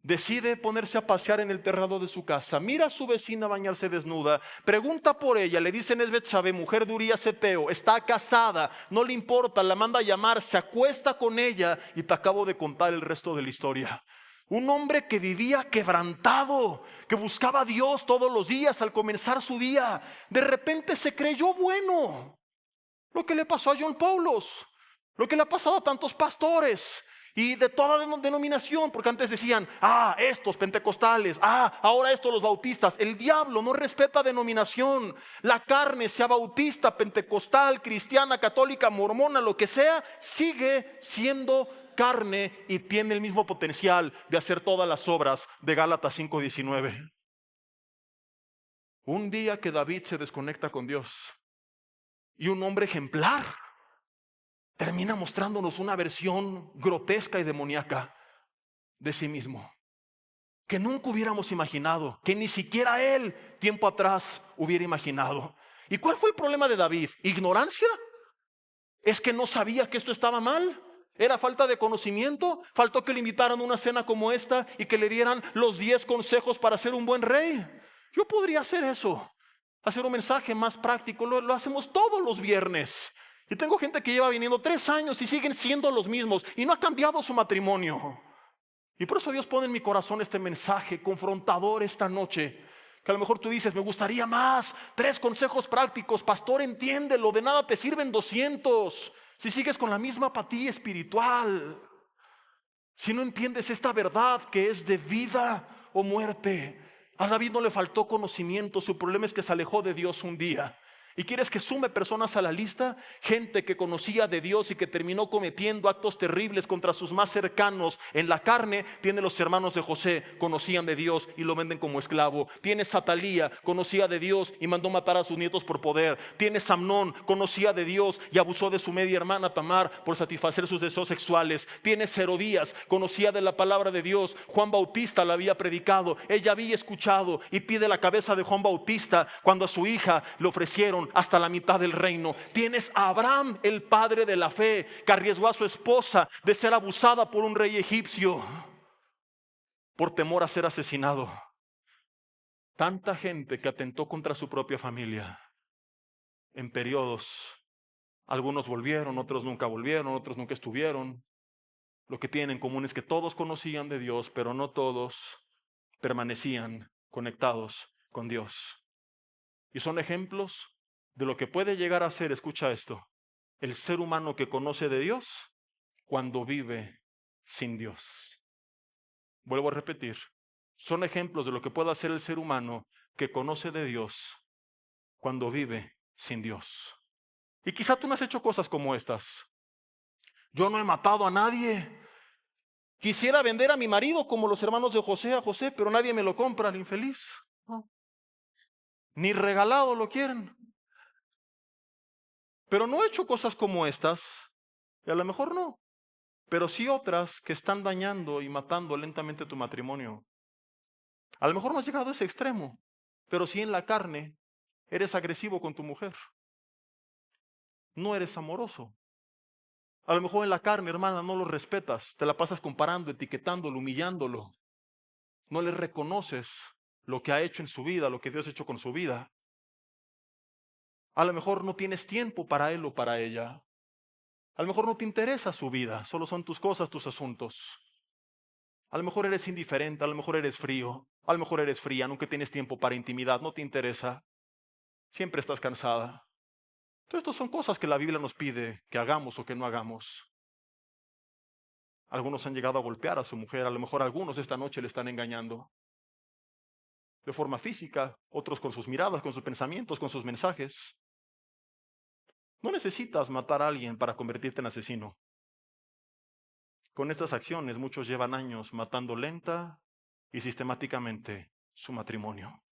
decide ponerse a pasear en el terrado de su casa. Mira a su vecina bañarse desnuda, pregunta por ella, le dicen es Betsabé, mujer de Urías Eteo, está casada, no le importa, la manda a llamar, se acuesta con ella y te acabo de contar el resto de la historia. Un hombre que vivía quebrantado, que buscaba a Dios todos los días al comenzar su día, de repente se creyó bueno. Lo que le pasó a John Poulos, lo que le ha pasado a tantos pastores y de toda denominación, porque antes decían, estos pentecostales, ahora estos los bautistas. El diablo no respeta denominación. La carne, sea bautista, pentecostal, cristiana, católica, mormona, lo que sea, sigue siendo carne y tiene el mismo potencial de hacer todas las obras de Gálatas 5:19. Un día que David se desconecta con Dios y un hombre ejemplar termina mostrándonos una versión grotesca y demoníaca de sí mismo, que nunca hubiéramos imaginado, que ni siquiera él tiempo atrás hubiera imaginado. ¿Y cuál fue el problema de David? ¿Ignorancia? ¿Es que no sabía que esto estaba mal? ¿Era falta de conocimiento? ¿Faltó que le invitaran a una cena como esta y que le dieran los 10 consejos para ser un buen rey? Yo podría hacer eso, hacer un mensaje más práctico. Lo hacemos todos los viernes. Y tengo gente que lleva viniendo 3 años y siguen siendo los mismos y no ha cambiado su matrimonio. Y por eso Dios pone en mi corazón este mensaje confrontador esta noche. Que a lo mejor tú dices, me gustaría más. 3 consejos prácticos. Pastor, entiéndelo, de nada te sirven 200 si sigues con la misma apatía espiritual. Si no entiendes esta verdad que es de vida o muerte. A David no le faltó conocimiento, su problema es que se alejó de Dios un día. ¿Y quieres que sume personas a la lista? Gente que conocía de Dios y que terminó cometiendo actos terribles contra sus más cercanos. En la carne tiene los hermanos de José, conocían de Dios y lo venden como esclavo. Tienes a Talía, conocía de Dios y mandó matar a sus nietos por poder. Tienes a Amnón, conocía de Dios y abusó de su media hermana Tamar por satisfacer sus deseos sexuales. Tienes a Herodías, conocía de la palabra de Dios. Juan Bautista la había predicado, ella había escuchado y pide la cabeza de Juan Bautista cuando a su hija le ofrecieron hasta la mitad del reino. Tienes a Abraham, el padre de la fe, que arriesgó a su esposa de ser abusada por un rey egipcio por temor a ser asesinado. Tanta gente que atentó contra su propia familia en periodos. Algunos volvieron, otros nunca volvieron, otros nunca estuvieron. Lo que tienen en común es que todos conocían de Dios, pero no todos permanecían conectados con Dios. Y son ejemplos de lo que puede llegar a ser, escucha esto, el ser humano que conoce de Dios cuando vive sin Dios. Vuelvo a repetir, son ejemplos de lo que puede hacer el ser humano que conoce de Dios cuando vive sin Dios. Y quizá tú no has hecho cosas como estas. Yo no he matado a nadie. Quisiera vender a mi marido como los hermanos de José a José, pero nadie me lo compra, el infeliz. No. Ni regalado lo quieren. Pero no he hecho cosas como estas, y a lo mejor no, pero sí otras que están dañando y matando lentamente tu matrimonio. A lo mejor no has llegado a ese extremo, pero sí en la carne eres agresivo con tu mujer. No eres amoroso. A lo mejor en la carne, hermana, no lo respetas, te la pasas comparando, etiquetándolo, humillándolo. No le reconoces lo que ha hecho en su vida, lo que Dios ha hecho con su vida. A lo mejor no tienes tiempo para él o para ella. A lo mejor no te interesa su vida, solo son tus cosas, tus asuntos. A lo mejor eres indiferente, a lo mejor eres frío, a lo mejor eres fría, nunca tienes tiempo para intimidad, no te interesa. Siempre estás cansada. Todo esto son cosas que la Biblia nos pide que hagamos o que no hagamos. Algunos han llegado a golpear a su mujer, a lo mejor algunos esta noche le están engañando. De forma física, otros con sus miradas, con sus pensamientos, con sus mensajes. No necesitas matar a alguien para convertirte en asesino. Con estas acciones muchos llevan años matando lenta y sistemáticamente su matrimonio.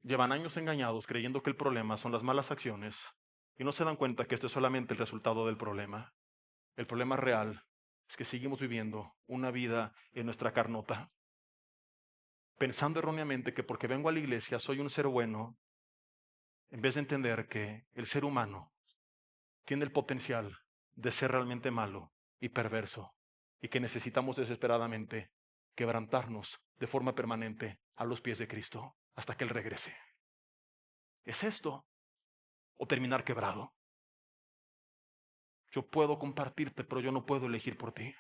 Llevan años engañados creyendo que el problema son las malas acciones y no se dan cuenta que esto es solamente el resultado del problema. El problema real es que seguimos viviendo una vida en nuestra carnota, pensando erróneamente que porque vengo a la iglesia soy un ser bueno, en vez de entender que el ser humano tiene el potencial de ser realmente malo y perverso y que necesitamos desesperadamente quebrantarnos de forma permanente a los pies de Cristo hasta que Él regrese. ¿Es esto o terminar quebrado? Yo puedo compartirte, pero yo no puedo elegir por ti.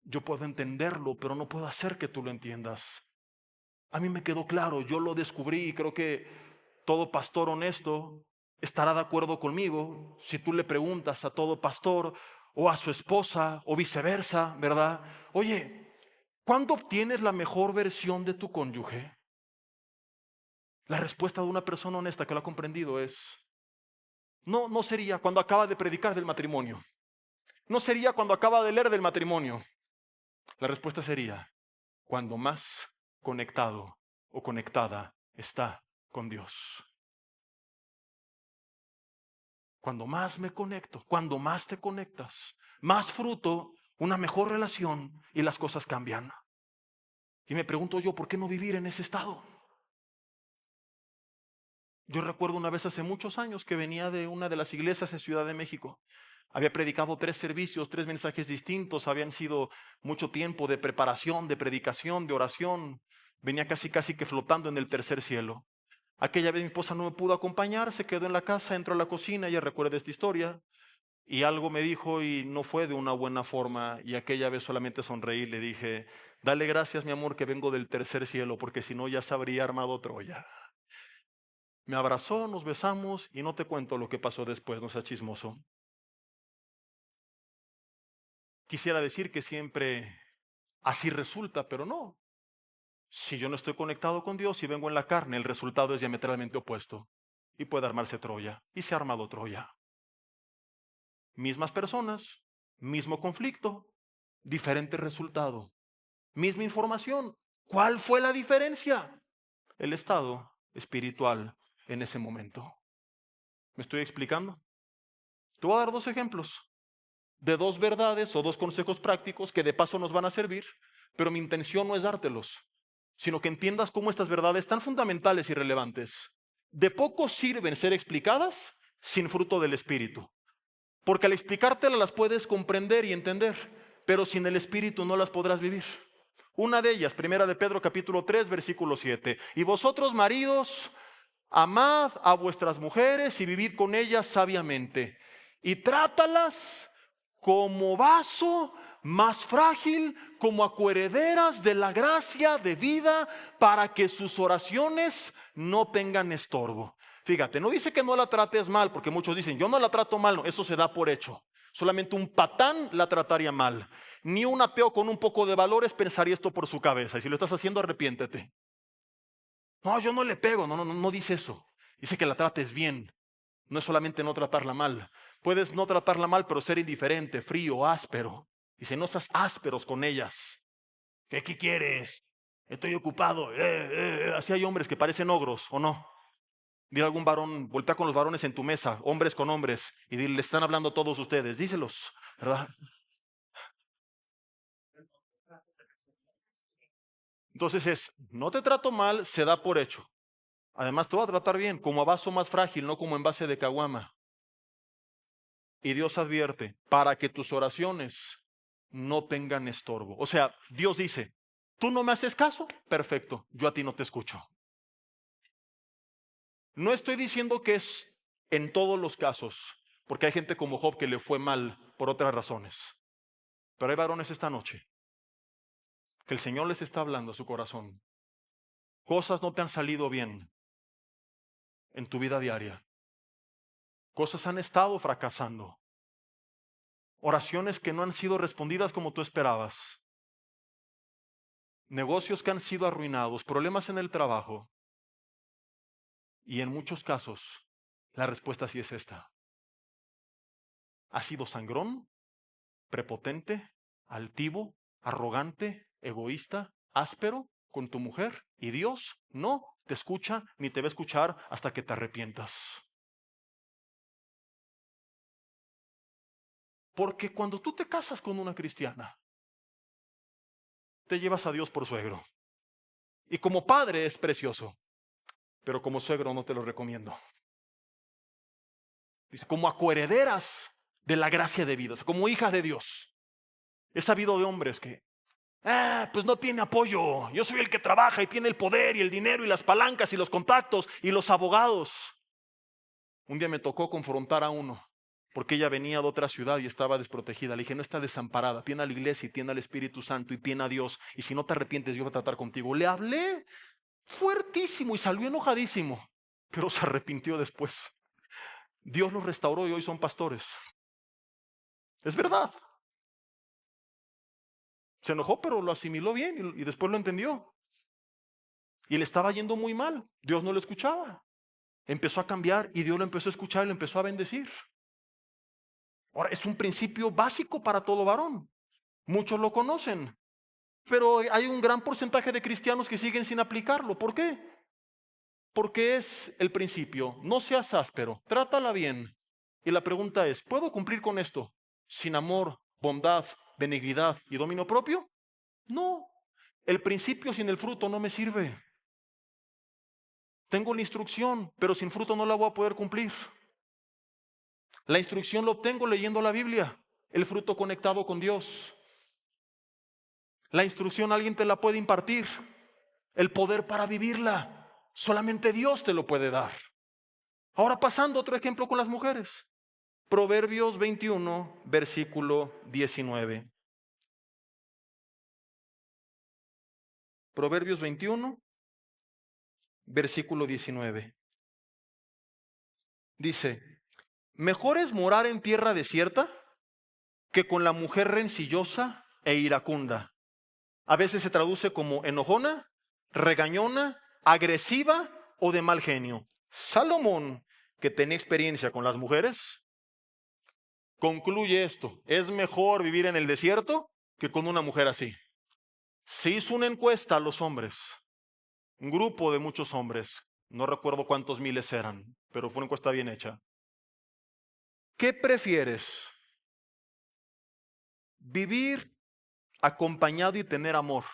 Yo puedo entenderlo, pero no puedo hacer que tú lo entiendas. A mí me quedó claro, yo lo descubrí y creo que todo pastor honesto estará de acuerdo conmigo si tú le preguntas a todo pastor o a su esposa o viceversa, ¿verdad? Oye, ¿cuándo obtienes la mejor versión de tu cónyuge? La respuesta de una persona honesta que lo ha comprendido es, no sería cuando acaba de predicar del matrimonio. No sería cuando acaba de leer del matrimonio. La respuesta sería, cuando más conectado o conectada está con Dios. Cuando más me conecto, cuando más te conectas, más fruto, una mejor relación y las cosas cambian. Y me pregunto yo, ¿por qué no vivir en ese estado? Yo recuerdo una vez hace muchos años que venía de una de las iglesias en Ciudad de México. Había predicado 3 servicios, 3 mensajes distintos, habían sido mucho tiempo de preparación, de predicación, de oración. Venía casi que flotando en el tercer cielo. Aquella vez mi esposa no me pudo acompañar, se quedó en la casa, entró a la cocina, ella recuerda esta historia. y algo me dijo y no fue de una buena forma, y aquella vez solamente sonreí y le dije, dale gracias, mi amor, que vengo del tercer cielo, porque si no ya se habría armado Troya. Me abrazó, nos besamos y no te cuento lo que pasó después, no sea chismoso. Quisiera decir que siempre así resulta, pero no. Si yo no estoy conectado con Dios y vengo en la carne, el resultado es diametralmente opuesto. Y puede armarse Troya. Y se ha armado Troya. Mismas personas, mismo conflicto, diferente resultado. Misma información. ¿Cuál fue la diferencia? El estado espiritual en ese momento. ¿Me estoy explicando? Te voy a dar dos ejemplos de dos verdades o dos consejos prácticos que de paso nos van a servir, pero mi intención no es dártelos, sino que entiendas cómo estas verdades tan fundamentales y relevantes de poco sirven ser explicadas sin fruto del Espíritu. Porque al explicártelas las puedes comprender y entender, pero sin el Espíritu no las podrás vivir. Una de ellas, primera de Pedro capítulo 3, versículo 7. Y vosotros, maridos, amad a vuestras mujeres y vivid con ellas sabiamente, y trátalas como vaso más frágil, como acuerederas de la gracia de vida, para que sus oraciones no tengan estorbo. Fíjate, no dice que no la trates mal, porque muchos dicen, yo no la trato mal, no, eso se da por hecho. Solamente un patán la trataría mal. Ni un ateo con un poco de valores pensaría esto por su cabeza. Y si lo estás haciendo, arrepiéntete. No, yo no le pego, no dice eso. Dice que la trates bien. No es solamente no tratarla mal. Puedes no tratarla mal, pero ser indiferente, frío, áspero. Dice, no seas ásperos con ellas. ¿Qué quieres? Estoy ocupado. Así hay hombres que parecen ogros, ¿o no? Dile a algún varón, voltea con los varones en tu mesa, hombres con hombres, y dile, le están hablando a todos ustedes. Díselos, ¿verdad? Entonces no te trato mal, se da por hecho. Además te voy a tratar bien, como a vaso más frágil, no como envase de caguama. Y Dios advierte, para que tus oraciones no tengan estorbo. O sea, Dios dice, ¿tú no me haces caso? Perfecto, yo a ti no te escucho. No estoy diciendo que es en todos los casos, porque hay gente como Job que le fue mal por otras razones. Pero hay varones esta noche que el Señor les está hablando a su corazón. Cosas no te han salido bien en tu vida diaria. Cosas han estado fracasando. Oraciones que no han sido respondidas como tú esperabas. Negocios que han sido arruinados, problemas en el trabajo. Y en muchos casos, la respuesta sí es esta. ¿Has sido sangrón, prepotente, altivo, arrogante, egoísta, áspero con tu mujer? Y Dios no te escucha ni te va a escuchar hasta que te arrepientas. Porque cuando tú te casas con una cristiana, te llevas a Dios por suegro. Y como padre es precioso, pero como suegro no te lo recomiendo. Dice, como acuerederas de la gracia de vida, o sea, como hijas de Dios. He sabido de hombres que, pues no tiene apoyo. Yo soy el que trabaja y tiene el poder y el dinero y las palancas y los contactos y los abogados. Un día me tocó confrontar a uno, porque ella venía de otra ciudad y estaba desprotegida. Le dije, no está desamparada, tiene a la iglesia y tiene al Espíritu Santo y tiene a Dios. Y si no te arrepientes, Dios va a tratar contigo. Le hablé fuertísimo y salió enojadísimo, pero se arrepintió después. Dios los restauró y hoy son pastores. Es verdad. Se enojó, pero lo asimiló bien y después lo entendió. Y le estaba yendo muy mal. Dios no lo escuchaba. Empezó a cambiar y Dios lo empezó a escuchar y lo empezó a bendecir. Ahora, es un principio básico para todo varón. Muchos lo conocen, pero hay un gran porcentaje de cristianos que siguen sin aplicarlo. ¿Por qué? Porque es el principio. No seas áspero, trátala bien. Y la pregunta es, ¿puedo cumplir con esto sin amor, bondad, benignidad y dominio propio? No. El principio sin el fruto no me sirve. Tengo la instrucción, pero sin fruto no la voy a poder cumplir. La instrucción lo obtengo leyendo la Biblia, el fruto conectado con Dios. La instrucción alguien te la puede impartir, el poder para vivirla, solamente Dios te lo puede dar. Ahora pasando a otro ejemplo con las mujeres. Proverbios 21, versículo 19. Proverbios 21, versículo 19. Dice, mejor es morar en tierra desierta que con la mujer rencillosa e iracunda. A veces se traduce como enojona, regañona, agresiva o de mal genio. Salomón, que tenía experiencia con las mujeres, concluye esto: es mejor vivir en el desierto que con una mujer así. Se hizo una encuesta a los hombres, un grupo de muchos hombres, no recuerdo cuántos miles eran, pero fue una encuesta bien hecha. ¿Qué prefieres? ¿Vivir acompañado y tener amor,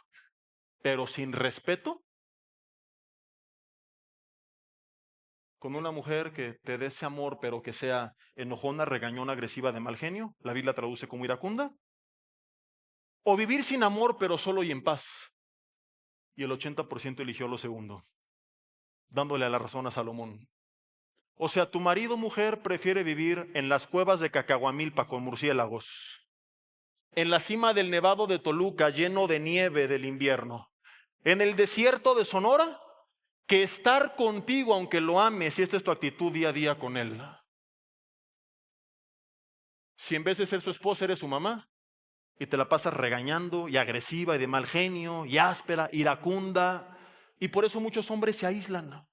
pero sin respeto? ¿Con una mujer que te dé ese amor, pero que sea enojona, regañona, agresiva, de mal genio? La Biblia traduce como iracunda. ¿O vivir sin amor, pero solo y en paz? Y el 80% eligió lo segundo, dándole la razón a Salomón. O sea, tu marido, mujer, prefiere vivir en las cuevas de Cacahuamilpa con murciélagos, en la cima del Nevado de Toluca lleno de nieve del invierno, en el desierto de Sonora, que estar contigo aunque lo ames, y esta es tu actitud día a día con él. Si en vez de ser su esposa eres su mamá y te la pasas regañando y agresiva y de mal genio y áspera, iracunda, y por eso muchos hombres se aíslan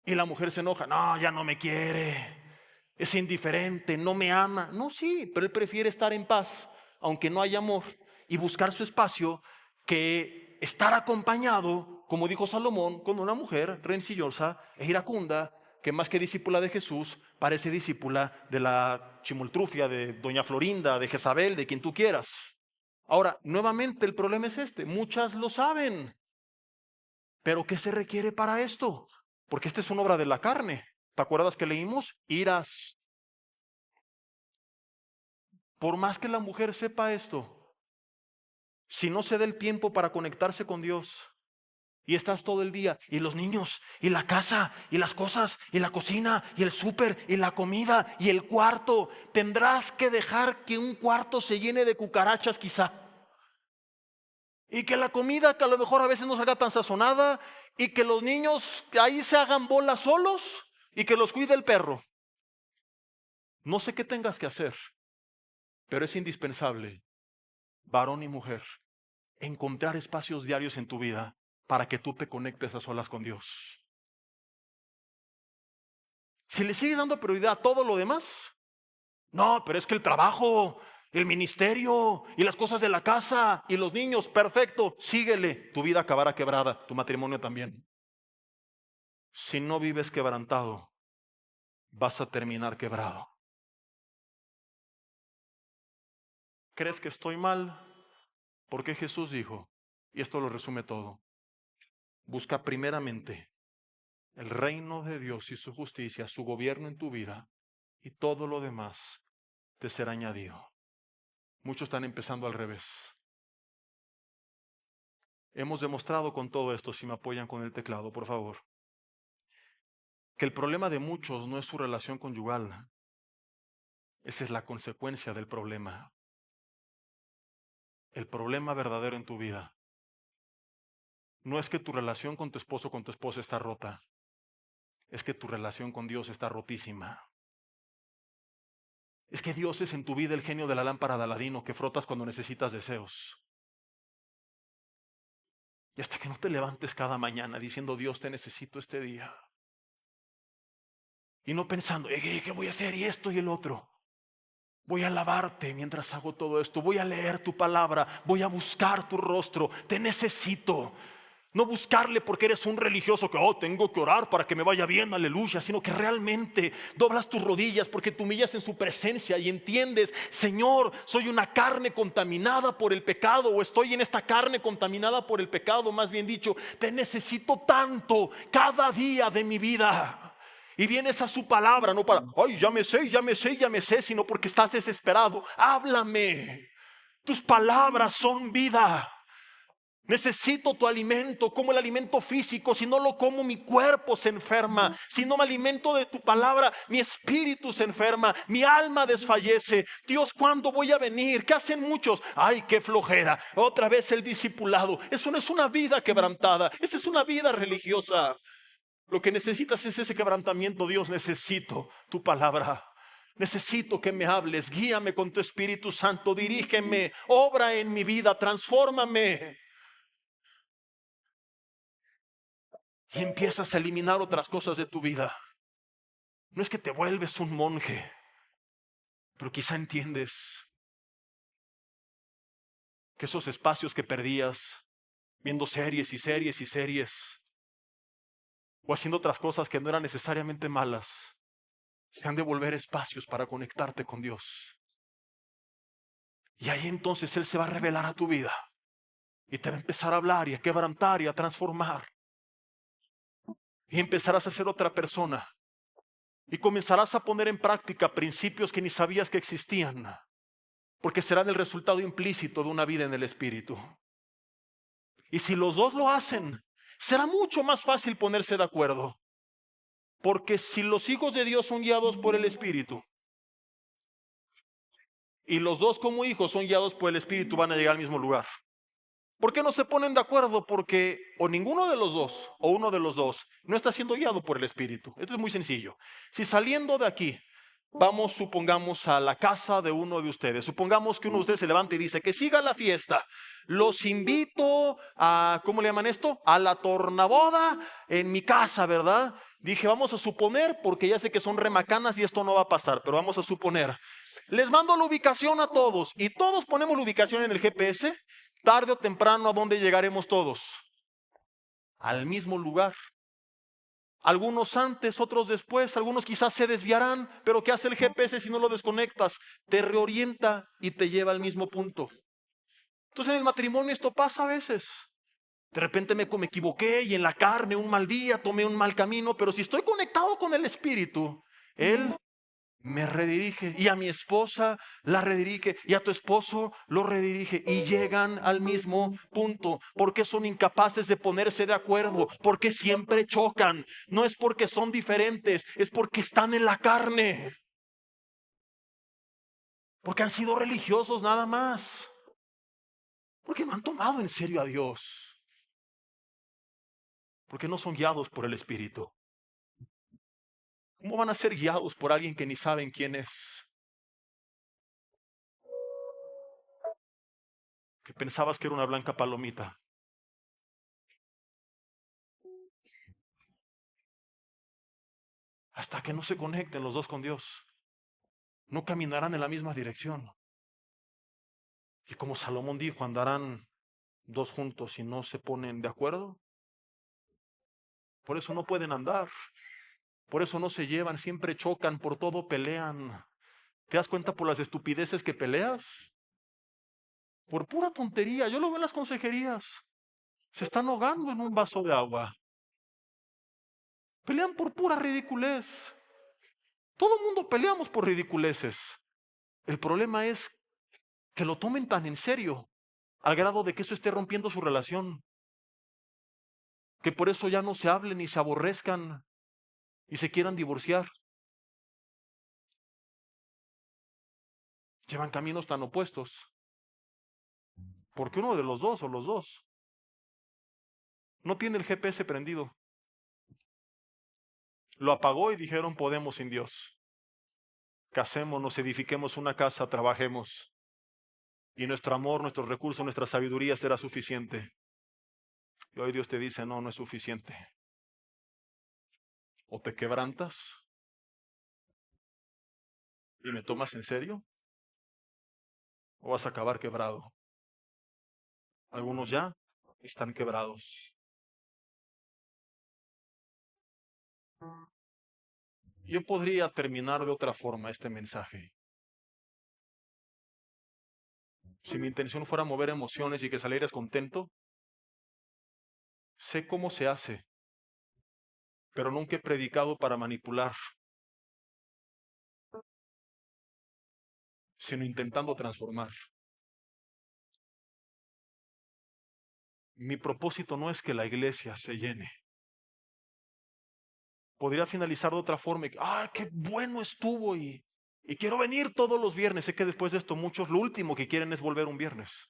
y la mujer se enoja, no, ya no me quiere, es indiferente, no me ama. No, sí, pero él prefiere estar en paz aunque no haya amor y buscar su espacio, que estar acompañado, como dijo Salomón, con una mujer rencillosa e iracunda, que más que discípula de Jesús, parece discípula de la chimoltrufia, de doña Florinda, de Jezabel, de quien tú quieras. Ahora, nuevamente el problema es este: muchas lo saben, pero ¿qué se requiere para esto? Porque esta es una obra de la carne. ¿Te acuerdas que leímos? Iras. Por más que la mujer sepa esto, si no se da el tiempo para conectarse con Dios, y estás todo el día, y los niños, y la casa, y las cosas, y la cocina, y el súper, y la comida, y el cuarto, tendrás que dejar que un cuarto se llene de cucarachas quizá. Y que la comida, que a lo mejor a veces no salga tan sazonada, y que los niños ahí se hagan bolas solos, y que los cuide el perro. No sé qué tengas que hacer, pero es indispensable, varón y mujer, encontrar espacios diarios en tu vida para que tú te conectes a solas con Dios. Si le sigues dando prioridad a todo lo demás, no, pero es que el trabajo, el ministerio y las cosas de la casa y los niños, perfecto, síguele. Tu vida acabará quebrada, tu matrimonio también. Si no vives quebrantado, vas a terminar quebrado. ¿Crees que estoy mal? Porque Jesús dijo, y esto lo resume todo: busca primeramente el reino de Dios y su justicia, su gobierno en tu vida, y todo lo demás te será añadido. Muchos están empezando al revés. Hemos demostrado con todo esto, si me apoyan con el teclado, por favor, que el problema de muchos no es su relación conyugal. Esa es la consecuencia del problema. El problema verdadero en tu vida no es que tu relación con tu esposo o con tu esposa está rota, es que tu relación con Dios está rotísima. Es que Dios es en tu vida el genio de la lámpara de Aladino que frotas cuando necesitas deseos. Y hasta que no te levantes cada mañana diciendo, Dios, te necesito este día. Y no pensando, ¿qué voy a hacer? Y esto y el otro. Voy a alabarte mientras hago todo esto. Voy a leer tu palabra. Voy a buscar tu rostro. Te necesito. No buscarle porque eres un religioso que tengo que orar para que me vaya bien, aleluya, sino que realmente doblas tus rodillas porque te humillas en su presencia y entiendes, Señor, soy una carne contaminada por el pecado, o estoy en esta carne contaminada por el pecado, más bien dicho, te necesito tanto cada día de mi vida. Y vienes a su palabra, no para, ya me sé, sino porque estás desesperado. Háblame, tus palabras son vida. Necesito tu alimento, como el alimento físico. Si no lo como, mi cuerpo se enferma. Si no me alimento de tu palabra, mi espíritu se enferma, mi alma desfallece. Dios, ¿cuándo voy a venir? ¿Qué hacen muchos? Ay, qué flojera. Otra vez el discipulado. Eso no es una vida quebrantada. Esa es una vida religiosa. Lo que necesitas es ese quebrantamiento. Dios, necesito tu palabra. Necesito que me hables. Guíame con tu Espíritu Santo. Dirígeme. Obra en mi vida. Transfórmame. Y empiezas a eliminar otras cosas de tu vida. No es que te vuelves un monje, pero quizá entiendes que esos espacios que perdías viendo series y series y series, o haciendo otras cosas que no eran necesariamente malas, se han de volver espacios para conectarte con Dios. Y ahí entonces Él se va a revelar a tu vida y te va a empezar a hablar y a quebrantar y a transformar. Y empezarás a ser otra persona. Y comenzarás a poner en práctica principios que ni sabías que existían, porque serán el resultado implícito de una vida en el Espíritu. Y si los dos lo hacen, será mucho más fácil ponerse de acuerdo. Porque si los hijos de Dios son guiados por el Espíritu, y los dos como hijos son guiados por el Espíritu, van a llegar al mismo lugar. ¿Por qué no se ponen de acuerdo? Porque o ninguno de los dos, o uno de los dos, no está siendo guiado por el Espíritu. Esto es muy sencillo. Si saliendo de aquí, vamos, supongamos, a la casa de uno de ustedes. Supongamos que uno de ustedes se levanta y dice que siga la fiesta. Los invito a, ¿cómo le llaman esto? A la tornaboda en mi casa, ¿verdad? Dije, vamos a suponer, porque ya sé que son remacanas y esto no va a pasar, pero vamos a suponer. Les mando la ubicación a todos y todos ponemos la ubicación en el GPS. Tarde o temprano, ¿a dónde llegaremos todos? Al mismo lugar. Algunos antes, otros después, algunos quizás se desviarán, pero ¿qué hace el GPS si no lo desconectas? Te reorienta y te lleva al mismo punto. Entonces en el matrimonio esto pasa a veces. De repente me equivoqué y en la carne un mal día, tomé un mal camino, pero si estoy conectado con el Espíritu, Él me redirige, y a mi esposa la redirige, y a tu esposo lo redirige, y llegan al mismo punto. Porque son incapaces de ponerse de acuerdo, porque siempre chocan. No es porque son diferentes, es porque están en la carne, porque han sido religiosos nada más, porque no han tomado en serio a Dios, porque no son guiados por el Espíritu. ¿Cómo van a ser guiados por alguien que ni saben quién es? Que pensabas que era una blanca palomita. Hasta que no se conecten los dos con Dios, no caminarán en la misma dirección. Y como Salomón dijo, andarán dos juntos si no se ponen de acuerdo. Por eso no pueden andar. Por eso no se llevan, siempre chocan, por todo pelean. ¿Te das cuenta por las estupideces que peleas? Por pura tontería. Yo lo veo en las consejerías. Se están ahogando en un vaso de agua. Pelean por pura ridiculez. Todo el mundo peleamos por ridiculeces. El problema es que lo tomen tan en serio, al grado de que eso esté rompiendo su relación. Que por eso ya no se hablen y se aborrezcan y se quieran divorciar. Llevan caminos tan opuestos. Porque uno de los dos o los dos no tiene el GPS prendido. Lo apagó y dijeron, podemos sin Dios. Casémonos, edifiquemos una casa, trabajemos. Y nuestro amor, nuestros recursos, nuestra sabiduría será suficiente. Y hoy Dios te dice, no, no es suficiente. O te quebrantas y me tomas en serio, o vas a acabar quebrado. Algunos ya están quebrados. Yo podría terminar de otra forma este mensaje. Si mi intención fuera mover emociones y que salieras contento, sé cómo se hace, pero nunca he predicado para manipular, sino intentando transformar. mi propósito no es que la iglesia se llene. Podría finalizar de otra forma. Qué bueno estuvo y quiero venir todos los viernes. Sé que después de esto muchos lo último que quieren es volver un viernes.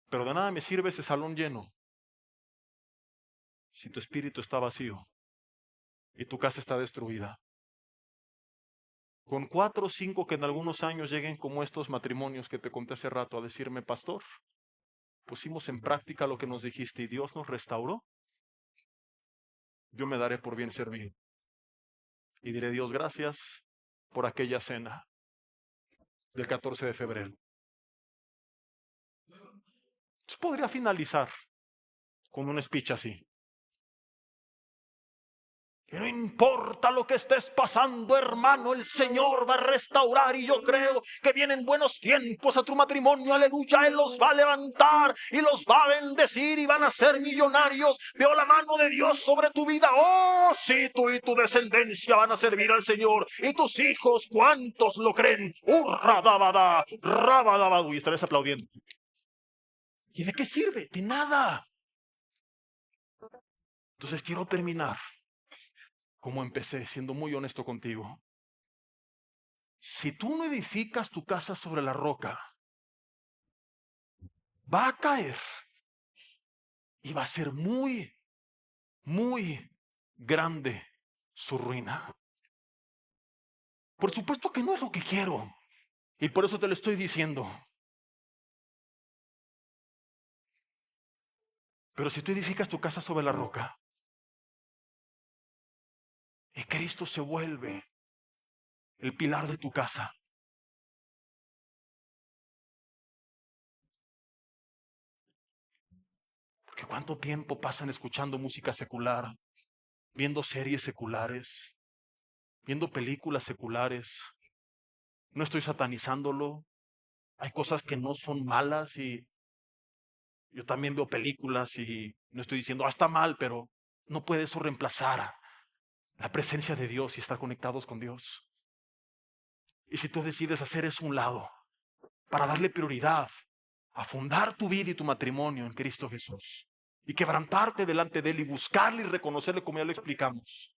Pero de nada me sirve ese salón lleno si tu espíritu está vacío y tu casa está destruida. Con 4 o 5 que en algunos años lleguen como estos matrimonios que te conté hace rato a decirme, pastor, pusimos en práctica lo que nos dijiste y Dios nos restauró, yo me daré por bien servido. Y diré, Dios, gracias por aquella cena del 14 de febrero. Entonces podría finalizar con un speech así. Que no importa lo que estés pasando, hermano, el Señor va a restaurar y yo creo que vienen buenos tiempos a tu matrimonio, aleluya, Él los va a levantar y los va a bendecir y van a ser millonarios. Veo la mano de Dios sobre tu vida. Oh, sí, tú y tu descendencia van a servir al Señor y tus hijos, ¿cuántos lo creen? Rabadabada, rabadabadu, y estaréis aplaudiendo. ¿Y de qué sirve? De nada. Entonces quiero terminar como empecé, siendo muy honesto contigo. Si tú no edificas tu casa sobre la roca, va a caer y va a ser muy, muy grande su ruina. Por supuesto que no es lo que quiero y por eso te lo estoy diciendo. Pero si tú edificas tu casa sobre la roca y Cristo se vuelve el pilar de tu casa, porque ¿cuánto tiempo pasan escuchando música secular, viendo series seculares, viendo películas seculares? No estoy satanizándolo. Hay cosas que no son malas y yo también veo películas y no estoy diciendo, está mal, pero no puede eso reemplazar la presencia de Dios y estar conectados con Dios. Y si tú decides hacer eso a un lado para darle prioridad a fundar tu vida y tu matrimonio en Cristo Jesús y quebrantarte delante de Él y buscarle y reconocerle como ya lo explicamos,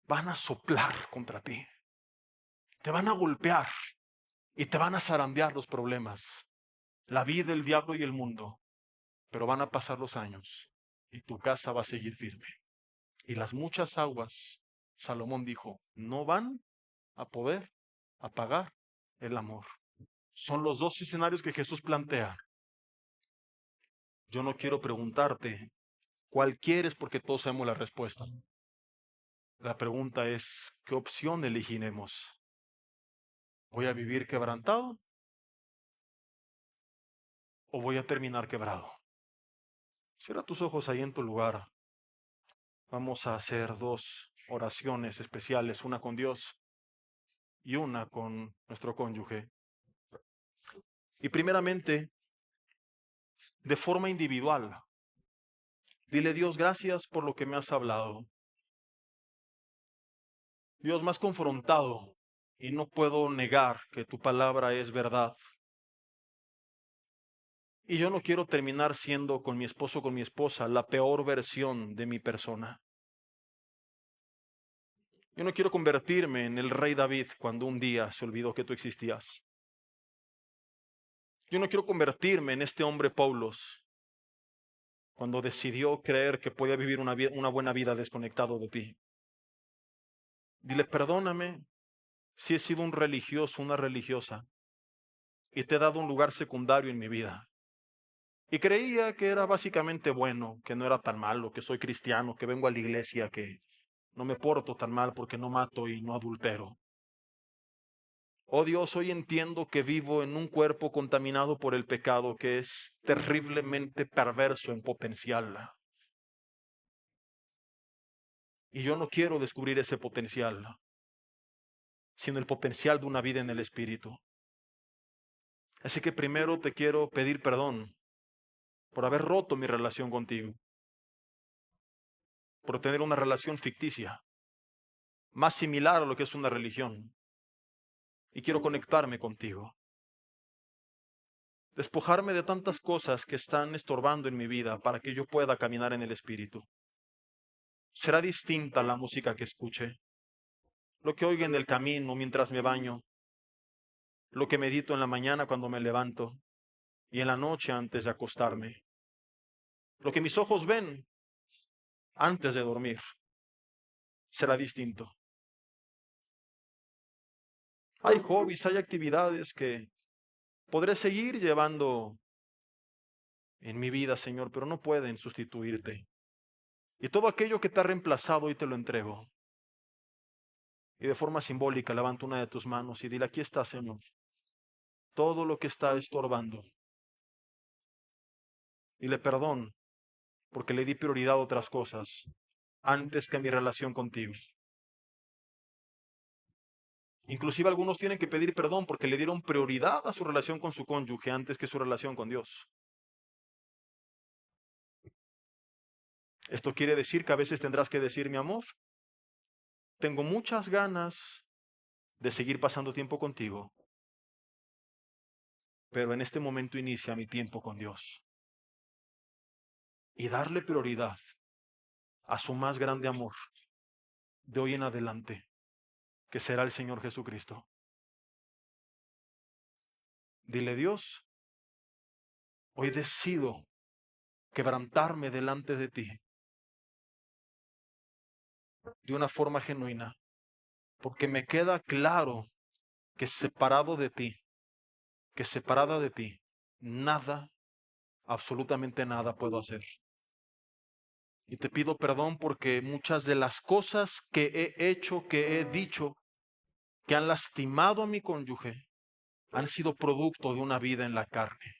van a soplar contra ti, te van a golpear y te van a zarandear los problemas, la vida, el diablo y el mundo, pero van a pasar los años y tu casa va a seguir firme. Y las muchas aguas, Salomón dijo, no van a poder apagar el amor. Son los dos escenarios que Jesús plantea. Yo no quiero preguntarte cuál quieres porque todos sabemos la respuesta. La pregunta es, ¿qué opción elegiremos? ¿Voy a vivir quebrantado o voy a terminar quebrado? Cierra tus ojos ahí en tu lugar. Vamos a hacer 2 oraciones especiales, una con Dios y una con nuestro cónyuge. Y primeramente, de forma individual, dile, Dios, gracias por lo que me has hablado. Dios, me has confrontado y no puedo negar que tu palabra es verdad. Y yo no quiero terminar siendo con mi esposo o con mi esposa la peor versión de mi persona. Yo no quiero convertirme en el rey David cuando un día se olvidó que tú existías. Yo no quiero convertirme en este hombre Paulos cuando decidió creer que podía vivir una buena vida desconectado de ti. Dile, perdóname si he sido un religioso, una religiosa, y te he dado un lugar secundario en mi vida. Y creía que era básicamente bueno, que no era tan malo, que soy cristiano, que vengo a la iglesia, que no me porto tan mal porque no mato y no adultero. Oh Dios, hoy entiendo que vivo en un cuerpo contaminado por el pecado que es terriblemente perverso en potencial. Y yo no quiero descubrir ese potencial, sino el potencial de una vida en el Espíritu. Así que primero te quiero pedir perdón por haber roto mi relación contigo, por tener una relación ficticia, más similar a lo que es una religión. Y quiero conectarme contigo. despojarme de tantas cosas que están estorbando en mi vida para que yo pueda caminar en el Espíritu. Será distinta la música que escuche, lo que oiga en el camino mientras me baño, lo que medito en la mañana cuando me levanto y en la noche antes de acostarme, lo que mis ojos ven antes de dormir, será distinto. Hay hobbies, hay actividades que podré seguir llevando en mi vida, Señor, pero no pueden sustituirte. Y todo aquello que te ha reemplazado hoy te lo entrego. Y de forma simbólica levanta una de tus manos y dile, aquí está, Señor, todo lo que está estorbando. Dile perdón, porque le di prioridad a otras cosas antes que a mi relación contigo. Inclusive algunos tienen que pedir perdón porque le dieron prioridad a su relación con su cónyuge antes que su relación con Dios. Esto quiere decir que a veces tendrás que decir, mi amor, tengo muchas ganas de seguir pasando tiempo contigo, pero en este momento inicia mi tiempo con Dios. Y darle prioridad a su más grande amor de hoy en adelante, que será el Señor Jesucristo. Dile, Dios, hoy decido quebrantarme delante de ti de una forma genuina, porque me queda claro que separado de ti, que separada de ti, nada, absolutamente nada puedo hacer. Y te pido perdón porque muchas de las cosas que he hecho, que he dicho, que han lastimado a mi cónyuge, han sido producto de una vida en la carne.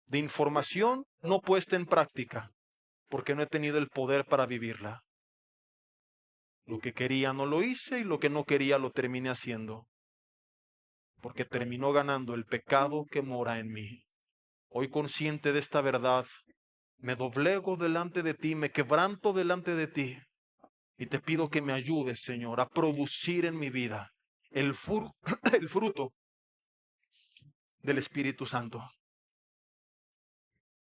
De información no puesta en práctica, porque no he tenido el poder para vivirla. Lo que quería no lo hice y lo que no quería lo terminé haciendo, porque terminó ganando el pecado que mora en mí. Hoy consciente de esta verdad, me doblego delante de ti, me quebranto delante de ti y te pido que me ayudes, Señor, a producir en mi vida el fruto del Espíritu Santo.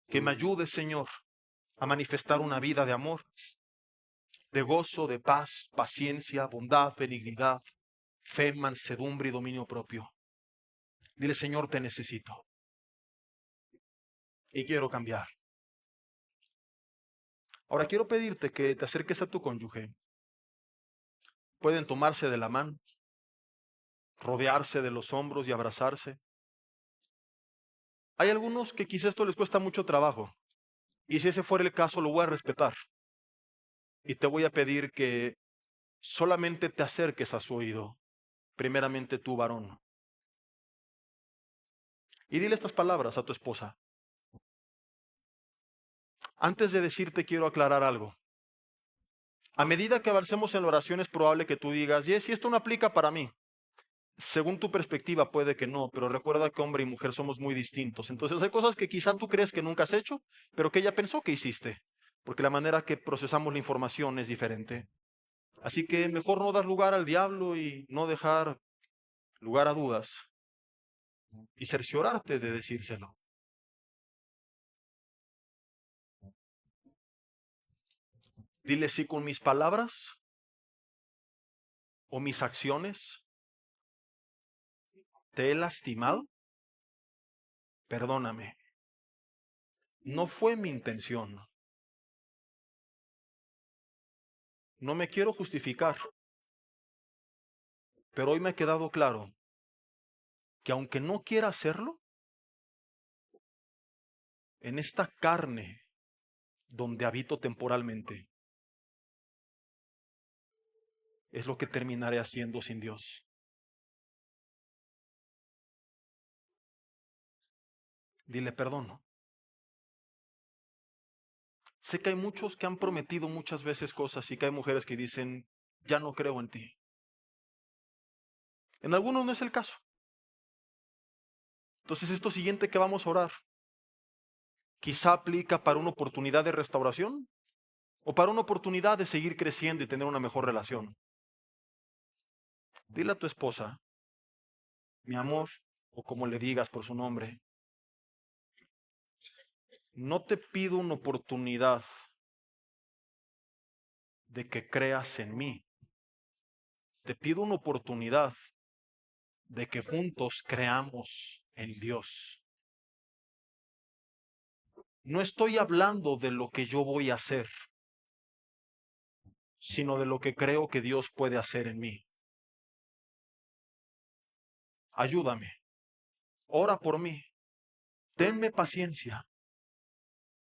Que me ayudes, Señor, a manifestar una vida de amor, de gozo, de paz, paciencia, bondad, benignidad, fe, mansedumbre y dominio propio. Dile, Señor, te necesito y quiero cambiar. Ahora quiero pedirte que te acerques a tu cónyuge. Pueden tomarse de la mano, rodearse de los hombros y abrazarse. Hay algunos que quizás esto les cuesta mucho trabajo, y si ese fuera el caso, lo voy a respetar. Y te voy a pedir que solamente te acerques a su oído, primeramente tú, varón. Y dile estas palabras a tu esposa. Antes de decirte, quiero aclarar algo. A medida que avancemos en la oración, es probable que tú digas, si esto no aplica para mí. Según tu perspectiva puede que no, pero recuerda que hombre y mujer somos muy distintos. Entonces hay cosas que quizá tú crees que nunca has hecho, pero que ella pensó que hiciste, porque la manera que procesamos la información es diferente. Así que mejor no dar lugar al diablo y no dejar lugar a dudas y cerciorarte de decírselo. Dile, si con mis palabras o mis acciones te he lastimado, perdóname. No fue mi intención. No me quiero justificar, pero hoy me ha quedado claro que aunque no quiera hacerlo, en esta carne donde habito temporalmente, es lo que terminaré haciendo sin Dios. Dile perdón. Sé que hay muchos que han prometido muchas veces cosas y que hay mujeres que dicen, ya no creo en ti. En algunos no es el caso. Entonces esto siguiente que vamos a orar, quizá aplica para una oportunidad de restauración o para una oportunidad de seguir creciendo y tener una mejor relación. Dile a tu esposa, mi amor, o como le digas por su nombre. No te pido una oportunidad de que creas en mí. Te pido una oportunidad de que juntos creamos en Dios. No estoy hablando de lo que yo voy a hacer, sino de lo que creo que Dios puede hacer en mí. Ayúdame. Ora por mí. Tenme paciencia.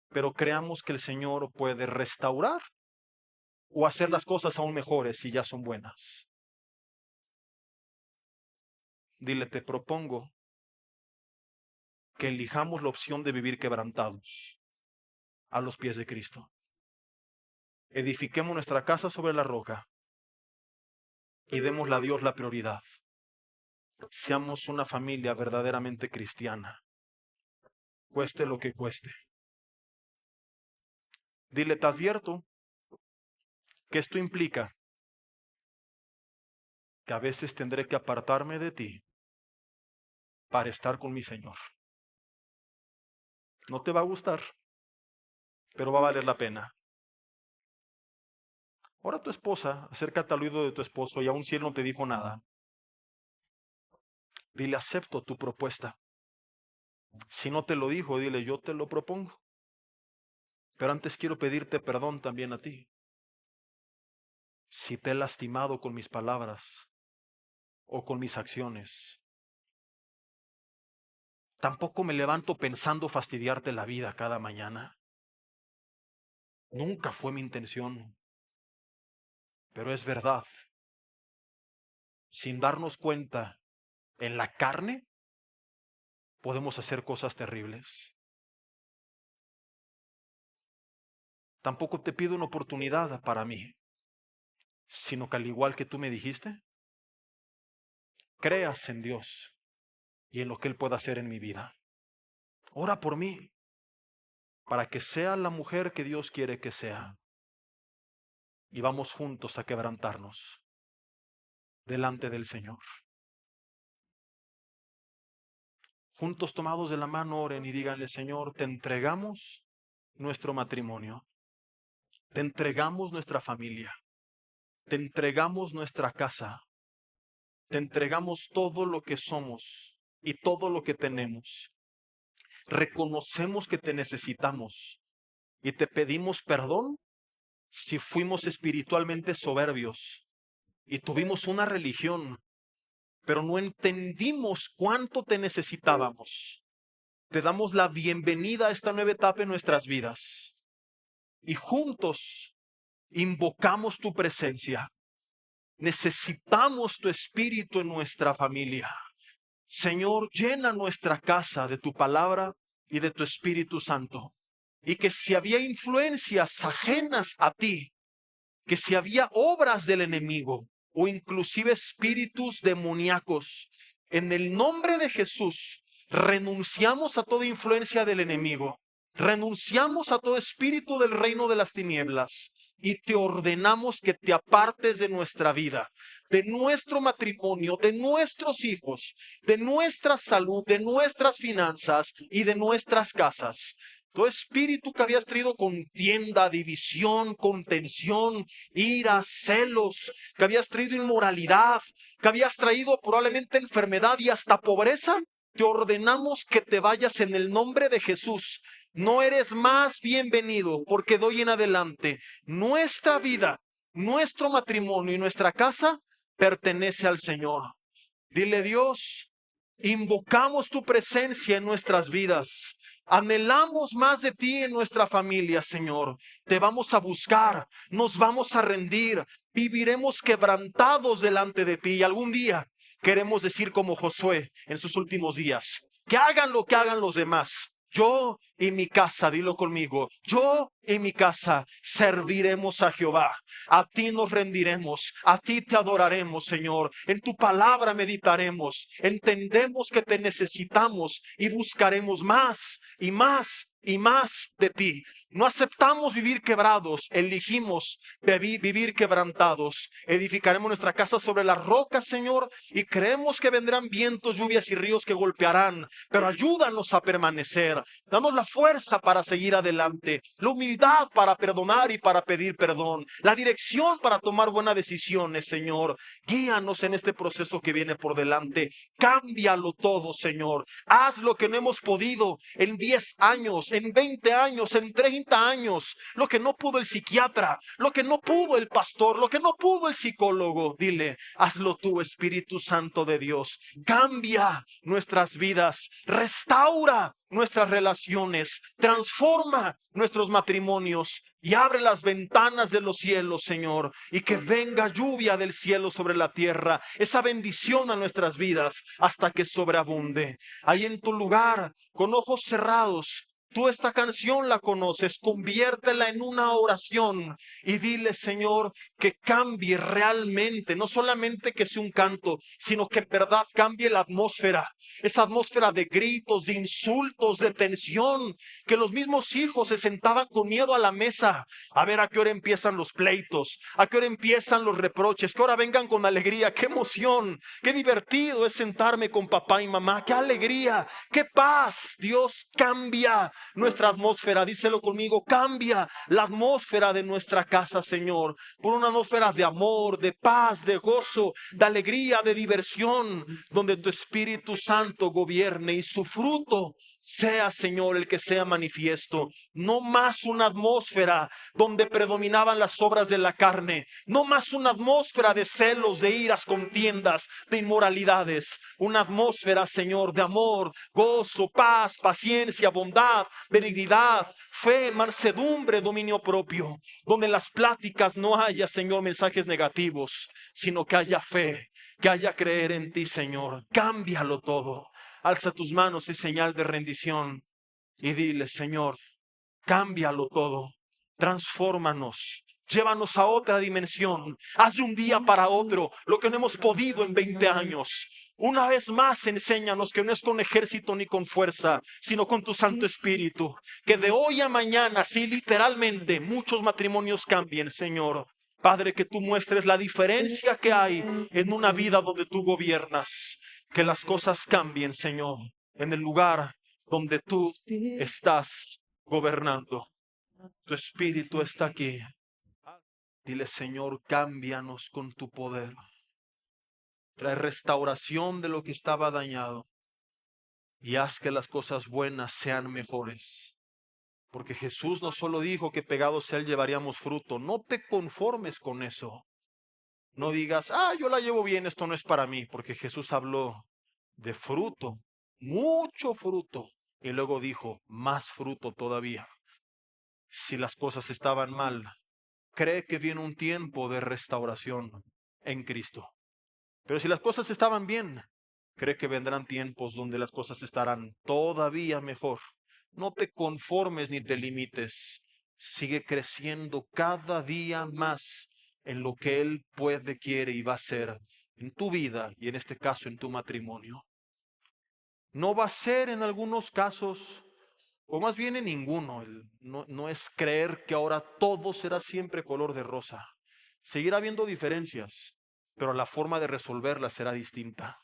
Pero creamos que el Señor puede restaurar o hacer las cosas aún mejores si ya son buenas. Dile, te propongo que elijamos la opción de vivir quebrantados a los pies de Cristo. Edifiquemos nuestra casa sobre la roca y démosle a Dios la prioridad. Seamos una familia verdaderamente cristiana, cueste lo que cueste. Dile, te advierto que esto implica que a veces tendré que apartarme de ti para estar con mi Señor. No te va a gustar, pero va a valer la pena. Ora a tu esposa, acércate al oído de tu esposo y aun si él no te dijo nada. Dile, acepto tu propuesta. Si no te lo dijo, dile, yo te lo propongo. Pero antes quiero pedirte perdón también a ti. Si te he lastimado con mis palabras o con mis acciones. Tampoco me levanto pensando fastidiarte la vida cada mañana. Nunca fue mi intención. Pero es verdad. Sin darnos cuenta, en la carne podemos hacer cosas terribles. Tampoco te pido una oportunidad para mí, sino que al igual que tú me dijiste, creas en Dios y en lo que Él pueda hacer en mi vida. Ora por mí, para que sea la mujer que Dios quiere que sea. Y vamos juntos a quebrantarnos delante del Señor. Juntos tomados de la mano, oren y díganle, Señor, te entregamos nuestro matrimonio. Te entregamos nuestra familia. Te entregamos nuestra casa. Te entregamos todo lo que somos y todo lo que tenemos. Reconocemos que te necesitamos y te pedimos perdón si fuimos espiritualmente soberbios y tuvimos una religión, pero no entendimos cuánto te necesitábamos. Te damos la bienvenida a esta nueva etapa en nuestras vidas y juntos invocamos tu presencia. Necesitamos tu espíritu en nuestra familia. Señor, llena nuestra casa de tu palabra y de tu Espíritu Santo. Y que si había influencias ajenas a ti, que si había obras del enemigo o inclusive espíritus demoníacos, en el nombre de Jesús, renunciamos a toda influencia del enemigo. Renunciamos a todo espíritu del reino de las tinieblas y te ordenamos que te apartes de nuestra vida, de nuestro matrimonio, de nuestros hijos, de nuestra salud, de nuestras finanzas y de nuestras casas. Todo espíritu que habías traído contienda, división, contención, ira, celos, que habías traído inmoralidad, que habías traído probablemente enfermedad y hasta pobreza, te ordenamos que te vayas en el nombre de Jesús. No eres más bienvenido porque de hoy en adelante nuestra vida, nuestro matrimonio y nuestra casa pertenece al Señor. Dile, Dios, invocamos tu presencia en nuestras vidas. Anhelamos más de ti en nuestra familia, Señor. Te vamos a buscar, nos vamos a rendir, viviremos quebrantados delante de ti y algún día queremos decir como Josué en sus últimos días, que hagan lo que hagan los demás. Yo y mi casa, dilo conmigo, yo y mi casa serviremos a Jehová. A ti nos rendiremos, a ti te adoraremos, Señor. En tu palabra meditaremos, entendemos que te necesitamos y buscaremos más y más y más de ti. No aceptamos vivir quebrados, elegimos vivir quebrantados. Edificaremos nuestra casa sobre las rocas, Señor, y creemos que vendrán vientos, lluvias y ríos que golpearán, pero ayúdanos a permanecer. Danos la fuerza para seguir adelante, la humildad para perdonar y para pedir perdón, la dirección para tomar buenas decisiones, Señor. Guíanos en este proceso que viene por delante. Cámbialo todo, Señor. Haz lo que no hemos podido en 10 años, en 20 años, en 30 años. Lo que no pudo el psiquiatra, lo que no pudo el pastor, lo que no pudo el psicólogo. Dile, hazlo tú, Espíritu Santo de Dios. Cambia nuestras vidas, restaura nuestras relaciones, transforma nuestros matrimonios y abre las ventanas de los cielos, Señor, y que venga lluvia del cielo sobre la tierra, esa bendición a nuestras vidas hasta que sobreabunde. Ahí en tu lugar, con ojos cerrados, tú esta canción la conoces, conviértela en una oración y dile, Señor, que cambie realmente, no solamente que sea un canto, sino que en verdad cambie la atmósfera, esa atmósfera de gritos, de insultos, de tensión, que los mismos hijos se sentaban con miedo a la mesa, a ver a qué hora empiezan los pleitos, a qué hora empiezan los reproches, que ahora vengan con alegría. Qué emoción, qué divertido es sentarme con papá y mamá, qué alegría, qué paz. Dios cambia nuestra atmósfera, díselo conmigo, cambia la atmósfera de nuestra casa, Señor, por una atmósfera de amor, de paz, de gozo, de alegría, de diversión, donde tu Espíritu Santo gobierne y su fruto sea, Señor, el que sea manifiesto. No más una atmósfera donde predominaban las obras de la carne. No más una atmósfera de celos, de iras, contiendas, de inmoralidades. Una atmósfera, Señor, de amor, gozo, paz, paciencia, bondad, benignidad, fe, mansedumbre, dominio propio. Donde en las pláticas no haya, Señor, mensajes negativos, sino que haya fe, que haya creer en ti, Señor. Cámbialo todo. Alza tus manos y señal de rendición y dile, Señor, cámbialo todo, transfórmanos, llévanos a otra dimensión, haz de un día para otro lo que no hemos podido en 20 años. Una vez más, enséñanos que no es con ejército ni con fuerza, sino con tu Santo Espíritu, que de hoy a mañana, sí, literalmente, muchos matrimonios cambien, Señor. Padre, que tú muestres la diferencia que hay en una vida donde tú gobiernas. Que las cosas cambien, Señor, en el lugar donde tú estás gobernando. Tu Espíritu está aquí. Dile, Señor, cámbianos con tu poder. Trae restauración de lo que estaba dañado y haz que las cosas buenas sean mejores. Porque Jesús no solo dijo que pegados a Él llevaríamos fruto. No te conformes con eso. No digas, yo la llevo bien, esto no es para mí, porque Jesús habló de fruto, mucho fruto, y luego dijo, más fruto todavía. Si las cosas estaban mal, cree que viene un tiempo de restauración en Cristo. Pero si las cosas estaban bien, cree que vendrán tiempos donde las cosas estarán todavía mejor. No te conformes ni te limites. Sigue creciendo cada día más en lo que Él puede, quiere y va a hacer en tu vida y en este caso en tu matrimonio. No va a ser en algunos casos, o más bien en ninguno. No es creer que ahora todo será siempre color de rosa. Seguirá habiendo diferencias, pero la forma de resolverlas será distinta.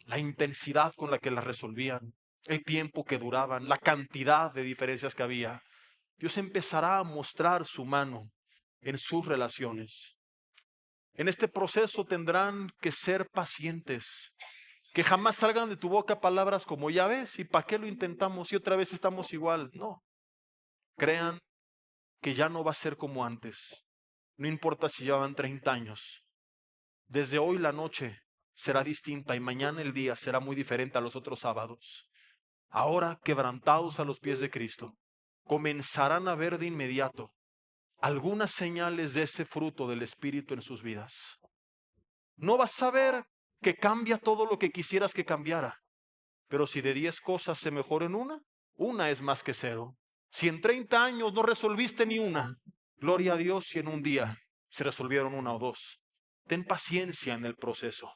La intensidad con la que las resolvían, el tiempo que duraban, la cantidad de diferencias que había. Dios empezará a mostrar su mano en sus relaciones. En este proceso tendrán que ser pacientes. Que jamás salgan de tu boca palabras como, ya ves, ¿y para qué lo intentamos y otra vez estamos igual? No. Crean que ya no va a ser como antes. No importa si llevan 30 años. Desde hoy la noche será distinta y mañana el día será muy diferente a los otros sábados. Ahora, quebrantados a los pies de Cristo, comenzarán a ver de inmediato algunas señales de ese fruto del Espíritu en sus vidas. No vas a ver que cambia todo lo que quisieras que cambiara, pero si de 10 cosas se mejoran una es más que 0. Si en 30 años no resolviste ni una, gloria a Dios si en un día se resolvieron 1 o 2. Ten paciencia en el proceso.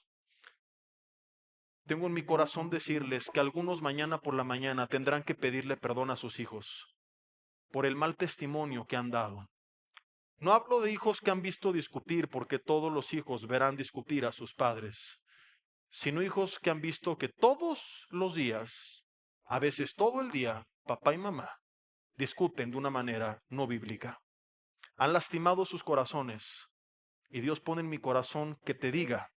tengo en mi corazón decirles que algunos mañana por la mañana tendrán que pedirle perdón a sus hijos por el mal testimonio que han dado. No hablo de hijos que han visto discutir, porque todos los hijos verán discutir a sus padres, sino hijos que han visto que todos los días, a veces todo el día, papá y mamá discuten de una manera no bíblica. Han lastimado sus corazones y Dios pone en mi corazón que te diga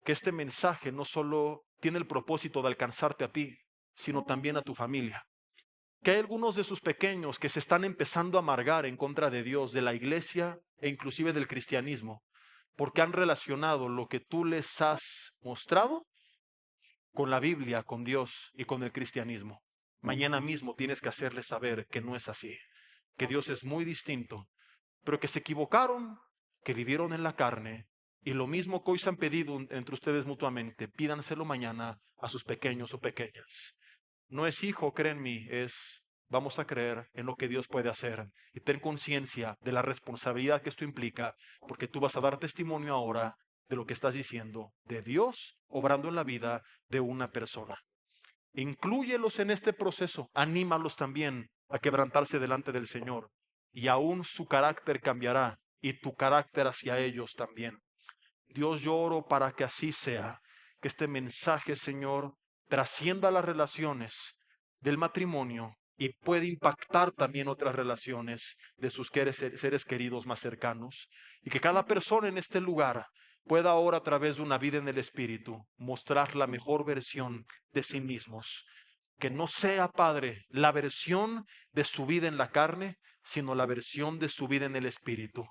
que este mensaje no solo tiene el propósito de alcanzarte a ti, sino también a tu familia. Que hay algunos de sus pequeños que se están empezando a amargar en contra de Dios, de la iglesia e inclusive del cristianismo, porque han relacionado lo que tú les has mostrado con la Biblia, con Dios y con el cristianismo. Mañana mismo tienes que hacerles saber que no es así, que Dios es muy distinto, pero que se equivocaron, que vivieron en la carne, y lo mismo que hoy se han pedido entre ustedes mutuamente, pídanselo mañana a sus pequeños o pequeñas. No es hijo, cree en mí, es vamos a creer en lo que Dios puede hacer y ten conciencia de la responsabilidad que esto implica, porque tú vas a dar testimonio ahora de lo que estás diciendo, de Dios obrando en la vida de una persona. Inclúyelos en este proceso, anímalos también a quebrantarse delante del Señor y aún su carácter cambiará y tu carácter hacia ellos también. Dios, yo oro para que así sea, que este mensaje, Señor, trascienda las relaciones del matrimonio y puede impactar también otras relaciones de sus seres queridos más cercanos. Y que cada persona en este lugar pueda ahora, a través de una vida en el Espíritu, mostrar la mejor versión de sí mismos. Que no sea, Padre, la versión de su vida en la carne, sino la versión de su vida en el Espíritu.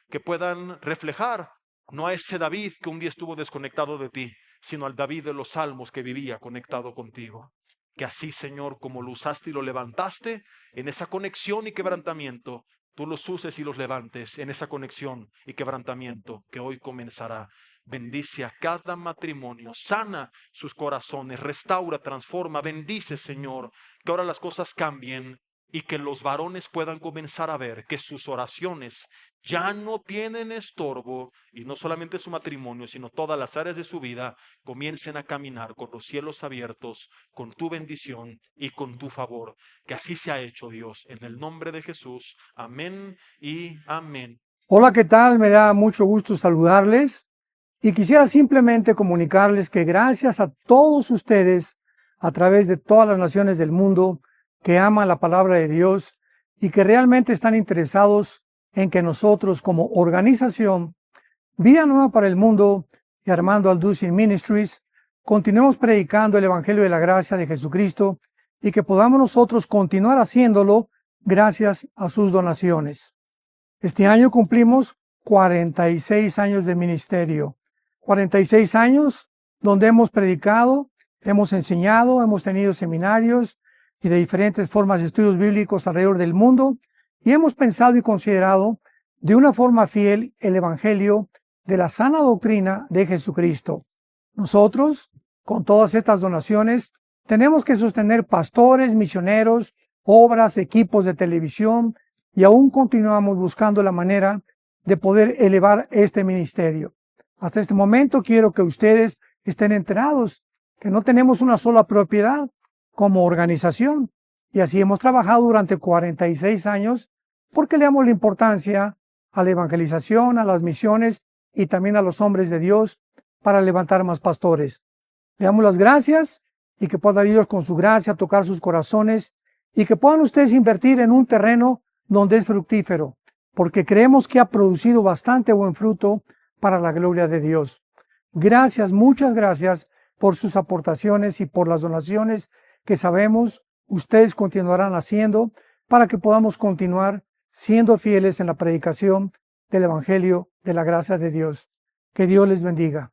Que puedan reflejar no a ese David que un día estuvo desconectado de ti, sino al David de los Salmos que vivía conectado contigo. Que así, Señor, como lo usaste y lo levantaste, en esa conexión y quebrantamiento, tú los uses y los levantes en esa conexión y quebrantamiento que hoy comenzará. Bendice a cada matrimonio, sana sus corazones, restaura, transforma, bendice, Señor, que ahora las cosas cambien y que los varones puedan comenzar a ver que sus oraciones ya no tienen estorbo y no solamente su matrimonio, sino todas las áreas de su vida comiencen a caminar con los cielos abiertos, con tu bendición y con tu favor. Que así se ha hecho, Dios, en el nombre de Jesús. Amén y amén. Hola, ¿qué tal? Me da mucho gusto saludarles y quisiera simplemente comunicarles que gracias a todos ustedes a través de todas las naciones del mundo que aman la palabra de Dios y que realmente están interesados en que nosotros como organización Vida Nueva para el Mundo y Armando Alducin Ministries continuemos predicando el Evangelio de la Gracia de Jesucristo y que podamos nosotros continuar haciéndolo gracias a sus donaciones. Este año cumplimos 46 años de ministerio, 46 años donde hemos predicado, hemos enseñado, hemos tenido seminarios y de diferentes formas de estudios bíblicos alrededor del mundo y hemos pensado y considerado de una forma fiel el Evangelio de la sana doctrina de Jesucristo. Nosotros, con todas estas donaciones, tenemos que sostener pastores, misioneros, obras, equipos de televisión y aún continuamos buscando la manera de poder elevar este ministerio. Hasta este momento quiero que ustedes estén enterados que no tenemos una sola propiedad como organización y así hemos trabajado durante 46 años porque le damos la importancia a la evangelización, a las misiones y también a los hombres de Dios para levantar más pastores. Le damos las gracias y que pueda Dios con su gracia tocar sus corazones y que puedan ustedes invertir en un terreno donde es fructífero, porque creemos que ha producido bastante buen fruto para la gloria de Dios. Gracias, muchas gracias por sus aportaciones y por las donaciones que sabemos ustedes continuarán haciendo para que podamos continuar siendo fieles en la predicación del Evangelio de la gracia de Dios. Que Dios les bendiga.